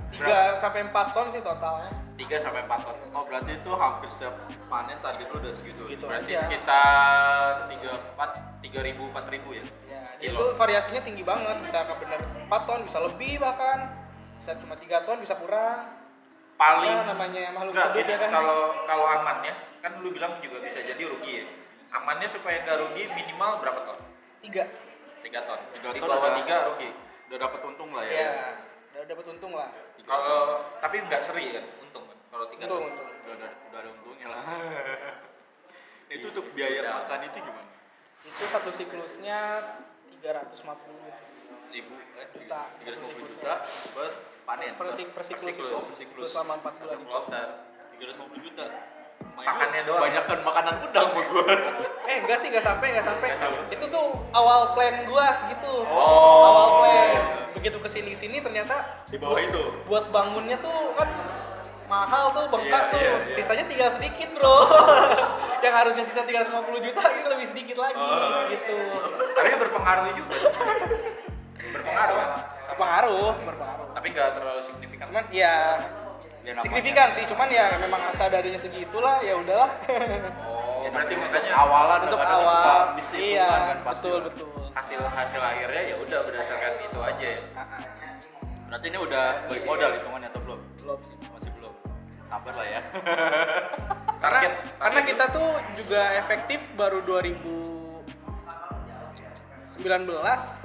Ya, 3 sampai 4 ton sih totalnya. 3 sampai 4 ton. Oh berarti itu hampir setiap panen target lu udah segitu. Segitu. Berarti aja. sekitar 3.000 4.000 ya? Ya, Kilo. itu variasinya tinggi banget, bisa ke bener 4 ton, bisa lebih bahkan. Bisa cuma 3 ton, bisa kurang. paling Ya, namanya makhluk enggak, hidup ini ya kan. kalau amannya kan lu bilang juga bisa jadi rugi ya. Amannya supaya nggak rugi minimal berapa ton? 3. 3 ton. 3 Di ton bawah udah. 3 rugi. Udah dapat untung lah ya. Ya, udah dapat untung lah. Kalau tapi nggak seri kan, untung kan. Kalau 3 ton. Untung. Udah ada untungnya lah. Itu untuk biaya makan itu gimana? Itu satu siklusnya 350 Ribu, Juta. 350 juta per panen. per siklus itu. Siklus. Siklus selama 4 bulan itu. Kloter. 350 juta. Makannya doang. Banyak kan makanan udang buat gua. Enggak sih, enggak sampai. Nggak sampai. Itu tuh awal plan gua segitu. Oh. Awal plan. Begitu kesini ternyata Di bawah itu. buat bangunnya tuh kan mahal tuh, bengkak Iya, tuh. iya, iya. Sisanya tinggal sedikit, Bro. Yang harusnya sisa 350 juta ini lebih sedikit lagi gitu. Tapi berpengaruh juga. Berpengaruh kan? Berpengaruh. Tapi nggak terlalu signifikan. Cuman ya Ya, namanya. signifikan sih, cuman ya memang sadarinya segitulah, ya udahlah. Oh, Ya, berarti namanya makanya awalan Untuk kadang suka awal, misi iya, hubungan kan pasti. betul lah. betul. hasil akhirnya ya udah berdasarkan itu aja ya. Berarti ini udah balik modal hitungannya atau belum? Belum sih. Masih belum. Sabar lah ya. Karena kita tuh juga efektif baru 2019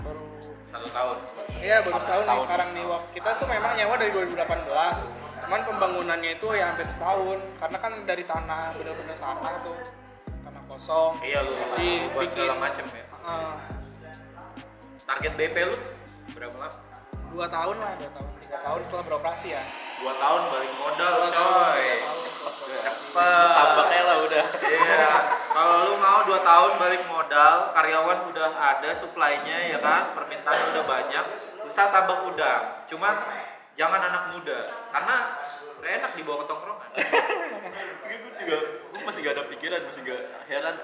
baru 1 tahun. Iya baru Hampir setahun nih setahun. sekarang nih. Kita tuh memang nyewa dari 2018. Cuman pembangunannya itu ya hampir setahun. Karena kan dari tanah, bener-bener tanah tuh. Tanah kosong. Iya lu buat segala macem ya. Heeh. Target BP lu berapa lama? 2 tahun lah, 2 tahun, 3 tahun setelah beroperasi ya. 2 tahun balik modal, 2 tahun, coy. 2 tahun setelah beroperasi. Bisnis tambaknya lah udah. Iya. Kalau lu mau 2 tahun balik modal, karyawan udah ada supply-nya ya kan, permintaannya udah banyak, usaha tambak udang. Cuman jangan anak muda, karena gak enak dibawa ke tongkrongan. Gue masih gak ada pikiran, masih gak heran.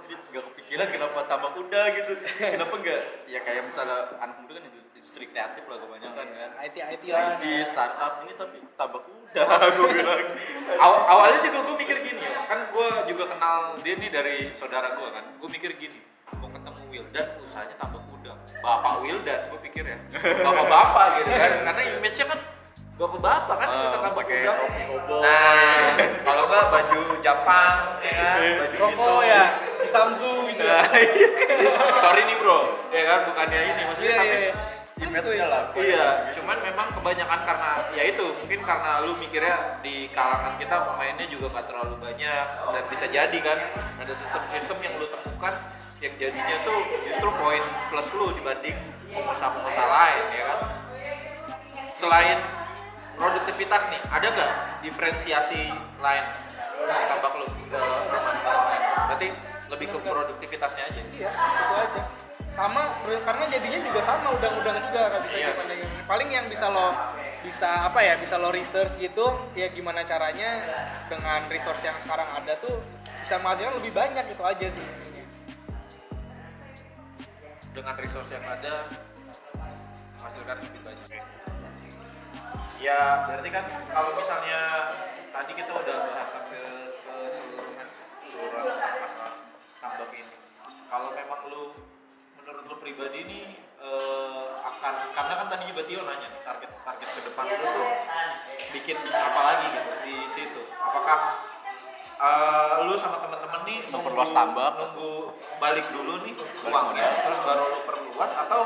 Jadi gak kepikiran kenapa tambak kuda gitu. Kenapa gak, ya kayak misalnya anak muda kan industri kreatif lah kebanyakan kan. IT lah. IT, startup ini tapi tambak kuda gue bilang. Awalnya juga gue mikir gini ya, kan gue juga kenal dia nih dari saudara gue kan. Gue mikir gini, mau ketemu Wildan usahanya tambak udang. Bapak Wildan gue pikir ya, bapak-bapak gitu kan. Karena image-nya kan bapak-bapak kan bisa tambak pakai udang. topi koboi. Nah, kalau enggak baju Jepang ya kan, baju Rokok ya, di Samsu gitu ya. Nah, iya. Sorry nih bro, ya kan bukannya ini maksudnya Iya, tapi iya. Image-nya lah. iya, cuman memang kebanyakan karena ya itu mungkin karena lu mikirnya di kalangan kita pemainnya juga nggak terlalu banyak dan bisa jadi kan ada sistem-sistem yang lu temukan yang jadinya tuh justru poin plus lu dibanding pengusaha-pengusaha lain ya kan. Selain produktivitas nih, ada nggak diferensiasi lain tambak lu ke Roman? Berarti lebih ke produktivitasnya aja. Iya, itu aja. Sama, karena jadinya juga sama, udang-udang juga nggak bisa Iya. dibandingin. Paling yang bisa lo research gitu, ya gimana caranya dengan resource yang sekarang ada tuh bisa menghasilkan lebih banyak gitu aja sih. intinya. Dengan resource yang ada menghasilkan lebih banyak. Ya berarti kan kalau misalnya tadi kita udah bahas hampir keseluruhan tentang masalah tambak ini. Kalau memang menurut lu pribadi ini akan, karena kan tadi juga Tio nanya target ke depan lu tuh bikin apa lagi gitu di situ. Apakah lu sama teman-teman nih Memperluas tambak. nunggu balik dulu nih Balik uangnya, modal. terus baru lu perluas, atau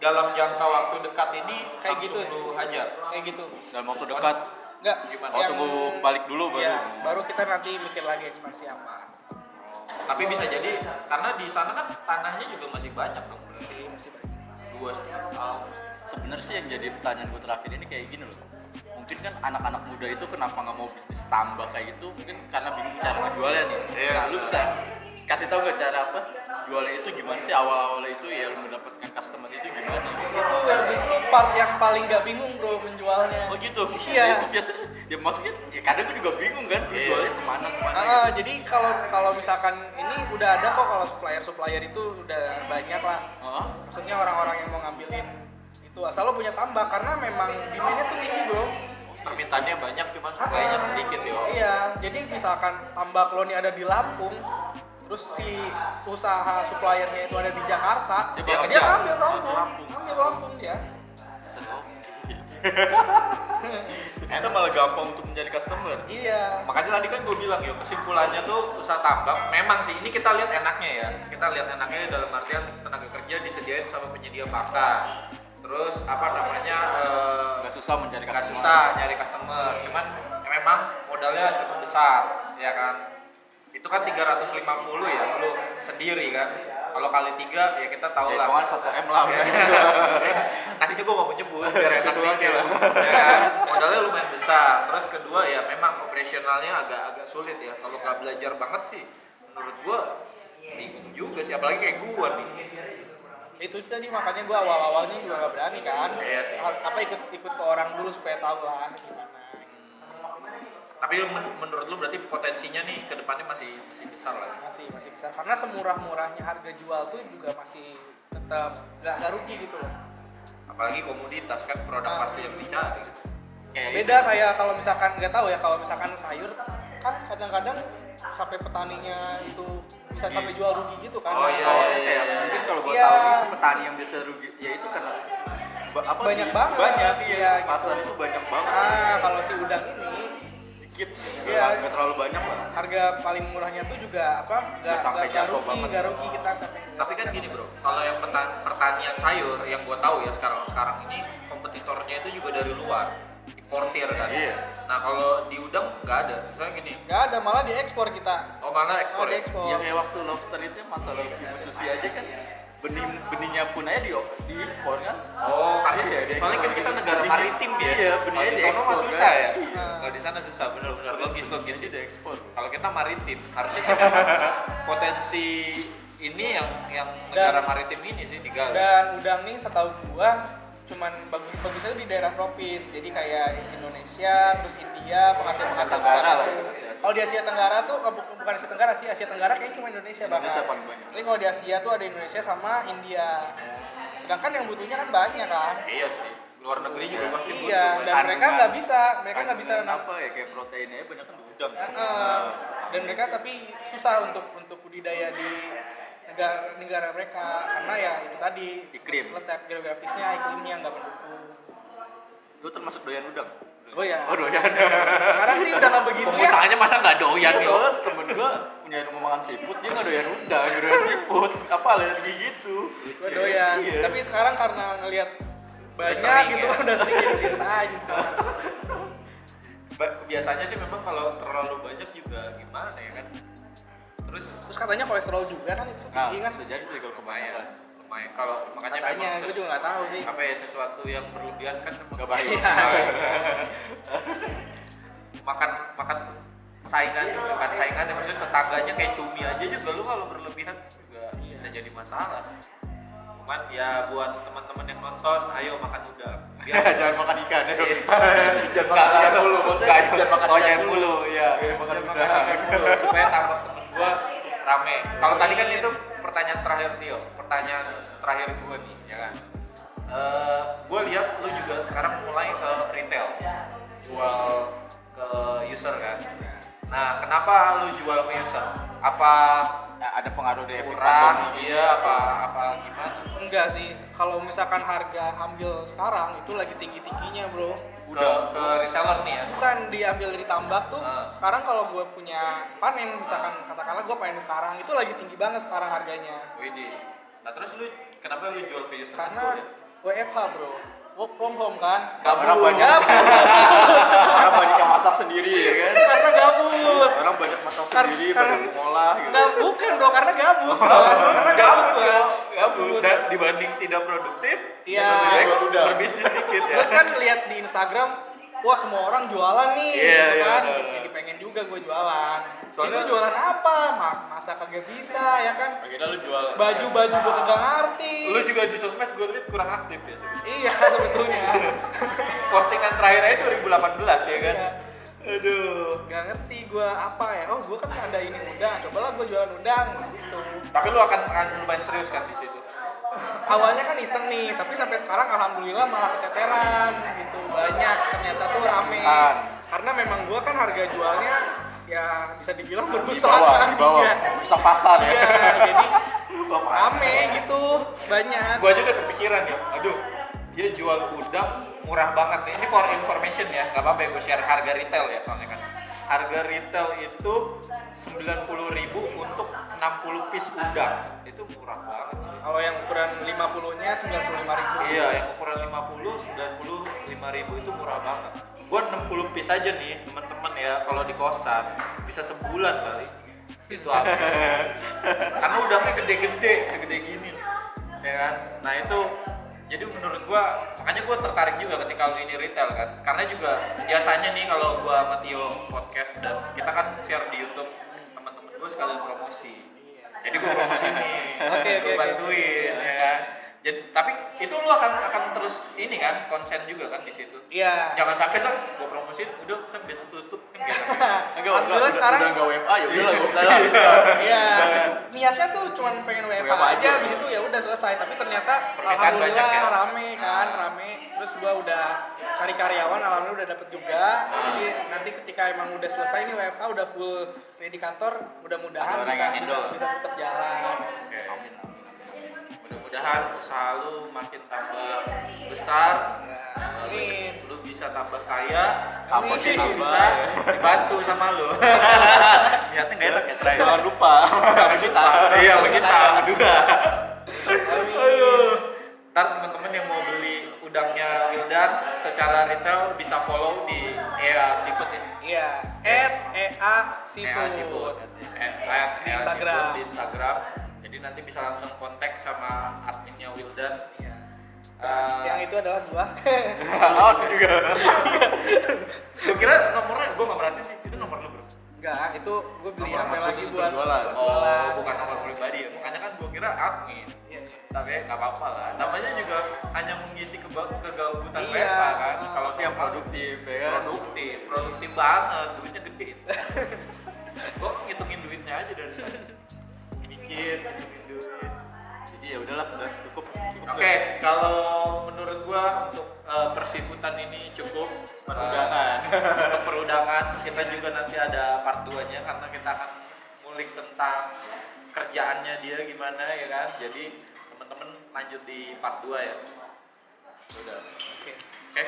dalam jangka waktu dekat ini Kayak langsung gitu. lu hajar? Kayak gitu. Dalam waktu dekat. Enggak. Gimana? Oh, tunggu balik dulu baru. Iya, baru kita nanti mikir lagi ekspansi apa. Tapi bisa jadi karena di sana kan tanahnya juga masih banyak dong, Masih banyak. 2,5 tahun. Sebenarnya sih yang jadi pertanyaan gue terakhir ini kayak gini loh. Mungkin kan anak-anak muda itu kenapa nggak mau bisnis tambak kayak gitu? Mungkin karena bingung cara ngejualnya nih. Iya. Nah, lu bisa kasih tahu nggak cara apa? Jualnya itu gimana sih awal-awalnya itu ya lu mendapatkan customer itu gimana? Itu ya justru part yang paling nggak bingung bro menjualnya. Oh gitu. Iya. Ya, itu biasanya ya maksudnya ya kadang gue juga bingung kan lu Iya. jualnya kemana gitu. Jadi kalau misalkan ini udah ada kok, kalau supplier itu udah banyak lah. Oh. Maksudnya orang-orang yang mau ngambilin itu asal lo punya tambak, karena memang demand-nya tuh tinggi bro. Permintaannya banyak, cuman supply-nya sedikit ya. Iya, jadi misalkan tambak lo nih ada di Lampung, terus si usaha suppliernya itu ada di Jakarta, Dia dia bakal ambil jauh. Lampung, Lampung. ambil Lampung dia. Kita malah gampang untuk mencari customer. Iya. Makanya tadi kan gue bilang yuk kesimpulannya tuh usaha tambak memang sih ini kita lihat enaknya ya. Kita lihat enaknya dalam artian tenaga kerja disediain sama penyedia pakan. Terus apa namanya Nggak susah mencari nggak customer. susah nyari customer. Cuman memang modalnya cukup besar ya kan. Itu kan 350 ya lu sendiri kan. Kalau kali 3 ya kita tahu Ya, lah. hitungan 1 M lah. Tadinya gue gak mau nyebut biar enak dikit ya kan? Modalnya lumayan besar. Terus kedua ya memang operasionalnya agak sulit ya. Kalau nggak belajar banget sih menurut gue bingung juga sih, apalagi kayak gue nih. Itu tadi makanya gue awal-awalnya juga gak berani kan. Iya sih. Apa ikut ke orang dulu supaya tahu lah gimana. Tapi menurut lu berarti potensinya nih ke depannya masih besar lah. Masih besar karena semurah-murahnya harga jual tuh juga masih tetap nggak rugi gitu loh. Apalagi komoditas kan produk pasti yang dicari gitu. Beda kayak kalau misalkan nggak tahu ya, kalau misalkan sayur kan kadang-kadang sampai petaninya itu bisa sampai jual rugi gitu kan. Oh, iya. Kayak mungkin kalau gua Iya. tahu nih petani yang bisa rugi ya itu karena Banyak banget. Banyak Iya, gitu. pasar itu banyak banget. Nah, kalau si udang ini Dikit. Iya. Nggak terlalu banyak lah. harga paling murahnya tuh juga Nggak sampai jatuh banget. nggak rugi kita sampai. Tapi kan gini bro, kalau yang pertanian sayur yang gua tahu ya sekarang ini kompetitornya itu juga dari luar, importir kan. Iya. Nah kalau di udang nggak ada, misalnya gini, Nggak ada, malah diekspor kita. oh mana ekspor Malah ya? diekspor. Ya kayak waktu lobster itu masalah ibu susi aja kan benihnya pun aja diimpor kan. Oh, karena Iya, diekspor. soalnya kan kita negara Benih- maritim ya. Iya, benihnya Kalau di sana mah diekspor susah kan. ya. Iya. Kalau di sana susah, benar-benar logis. Jadi diekspor. Kalau kita maritim, harusnya sih memang potensi ini yang negara maritim ini sih digali. Dan udang nih setahu gua cuman bagusnya di daerah tropis, jadi kayak Indonesia, terus India, penghasil Asia Tenggara lah, itu. Asia. Kalau di Asia Tenggara tuh bukan Asia Tenggara sih, Asia Tenggara kayaknya cuma Indonesia Indonesia bahkan. paling banyak. Tapi kalau di Asia tuh ada Indonesia sama India. Sedangkan yang butuhnya kan banyak kan. Iya sih. Luar negeri juga pasti butuh. Iya, kan. dan mereka nggak bisa, mereka nggak bisa apa ya kayak proteinnya banyak kan di udang. dan mereka tapi susah untuk budidaya di negara mereka karena ya itu tadi Iklim. letak geografisnya, iklimnya nggak mendukung. Lu termasuk doyan udang? Oh ya. Oh doyan. Sekarang sih udah nggak begitu ya. Pengusahanya masa nggak doyan Iya, yo? soalnya temen gua punya rumah makan seafood, dia nggak doyan udang, nggak doyan seafood, apa alergi gitu. Gue doyan. Iya. Tapi sekarang karena ngelihat banyak sering gitu ya? kan udah sering jadi biasa aja sekarang. Biasanya sih memang kalau terlalu banyak juga gimana ya kan? Terus katanya kolesterol juga kan itu Nah, tinggi kan. bisa jadi sih kalau kebanyakan. Lumayan kalau makanya Katanya memang gue juga nggak tahu sih. apa ya sesuatu yang berlebihan kan memang Nggak baik. Iya. makan saingan juga kan saingan ya maksudnya tetangganya kayak cumi aja juga lu kalau berlebihan juga bisa jadi masalah. Cuman ya buat teman-teman yang nonton, ayo makan udang. Jangan makan ikan ya. Jangan makan ikan mulu, maksudnya jangan makan ikan ikan mulu. mulu, ya. Makan Jangan udang. makan ikan mulu supaya tambah temen gua rame. Kalau tadi kan itu pertanyaan terakhir Tio, pertanyaan terakhir gua nih, ya kan. Gua lihat lu juga sekarang mulai ke retail, jual ke user kan. Nah, kenapa lu jual ke user? Apa Ada pengaruh dari efek kurang? pandemi. Iya, apa gimana? Enggak sih, kalau misalkan harga ambil sekarang itu lagi tinggi-tingginya bro. Ke reseller nih ya. Bukan diambil dari tambak tuh. Ah. Sekarang kalau gue punya panen, misalkan katakanlah gue panen sekarang, itu lagi tinggi banget sekarang harganya. Widih. Nah, terus lu kenapa lu jual ke user? Karena WFH bro, work from home kan. Orang banyak, orang banyak yang masak sendiri ya kan. Karena gabut. Orang banyak masak Karena- sendiri, karena- banyak mengolah gitu. Enggak, bukan bro, karena gabut. Karena gabut gua. Gabut. Dan dibanding tidak produktif, Iya. lebih baik Udah. berbisnis dikit ya. Terus kan lihat di Instagram, wah semua orang jualan nih, Iya, gitu iya, kan. iya. Jadi pengen juga gue jualan. Soalnya- Itu jualan apa? Masa kagak bisa ya kan? Akhirnya lu jual Baju-baju gue kagak ngerti. Lu juga di sosmed gue liat kurang aktif ya sebenarnya. Iya sebetulnya. Postingan terakhirnya 2018 ya kan. Iya. Aduh. Gak ngerti gue apa ya. Oh gue kan ada ini udang. Cobalah gue jualan udang gitu. Tapi lu akan lumayan serius kan di situ. Awalnya kan iseng nih, tapi sampai sekarang alhamdulillah malah keteteran gitu. Banyak ternyata tuh rame. Kan. Karena memang gue kan harga jualnya ya bisa dibilang di berpusat bawah, kan. di bawah, Iya. bisa pasar ya. Iya, jadi rame gitu, banyak. Gua aja udah kepikiran ya. Aduh, dia jual udang murah banget. Ini for information ya, nggak apa-apa ya gue share harga retail ya soalnya kan. Harga retail itu 90.000 untuk 60 piece udang. Itu murah banget sih. Kalau yang ukuran 50-nya 95.000. Iya, yang ukuran 50, 95.000 itu murah banget. Gua 60 piece aja nih, teman-teman ya, kalau di kosan bisa sebulan kali. Itu habis. Karena udangnya gede-gede, segede gini. Ya kan? Nah, itu jadi menurut gua, makanya gua tertarik juga ketika lu ini retail kan. Karena juga biasanya nih kalau gua sama Tio podcast dan kita kan share di YouTube, teman-teman gua sekalian promosi. Jadi gua promosi nih. Oke, Gua bantuin ya kan. Jadi, tapi itu lu akan terus ini kan konsen juga kan di situ. Iya. Jangan sampai tuh gua promosiin udah saya besok tutup kan gitu. Alhamdulillah sekarang udah enggak WFA ya udah lah enggak usah lah. iya. Niatnya tuh cuma pengen WFH WFH aja, aja. habis itu ya udah selesai. Tapi ternyata Permintaan alhamdulillah banyak ya? rame. Terus gua udah cari karyawan, alhamdulillah udah dapet juga. Jadi nanti ketika emang udah selesai nih WFH udah full di kantor, mudah-mudahan Ada orang yang handle. bisa tetap jalan. Oke. Amin. Mudah-mudahan usaha lu makin tambah besar. Ya, Lu, amin. lu bisa tambah kaya, Amin. sih bisa dibantu sama lu. Niatnya nggak enak ya, Tray. Jangan lupa sama kita. Iya, kita berdua. Amin. Aduh. Ntar teman-teman yang mau beli udangnya Wildan secara retail bisa follow di EA Seafood ini. Iya, @EA Seafood. Di Instagram. Di Instagram. Jadi nanti bisa langsung kontak sama adminnya Wildan. Iya. Eh, Yang itu adalah gua. Oh, itu juga. Gue kira nomornya, gue nggak merhatiin sih. Itu nomor lu bro? Enggak, itu gua beli Nomor apa lagi khusus buat untuk jualan. buat Oh, jualan. bukan nomor pribadi ya. Makanya kan gue kira admin. Iya, iya. Tapi nggak apa-apa lah. Namanya juga hanya mengisi kegabutan Iya. WFH kan. Kalau Tapi yang produktif ya kan. produktif banget. Duitnya gede. Gue ngitungin duitnya aja dari sana. Mikir, ngitungin duit. Jadi ya udahlah, udah cukup. Oke, kalau menurut gua untuk persifutan ini cukup Perudangan. Untuk perudangan kita juga nanti ada part 2-nya karena kita akan ngulik tentang kerjaannya dia gimana ya kan. Jadi teman-teman lanjut di part 2 ya. Udah. Oke. Oke.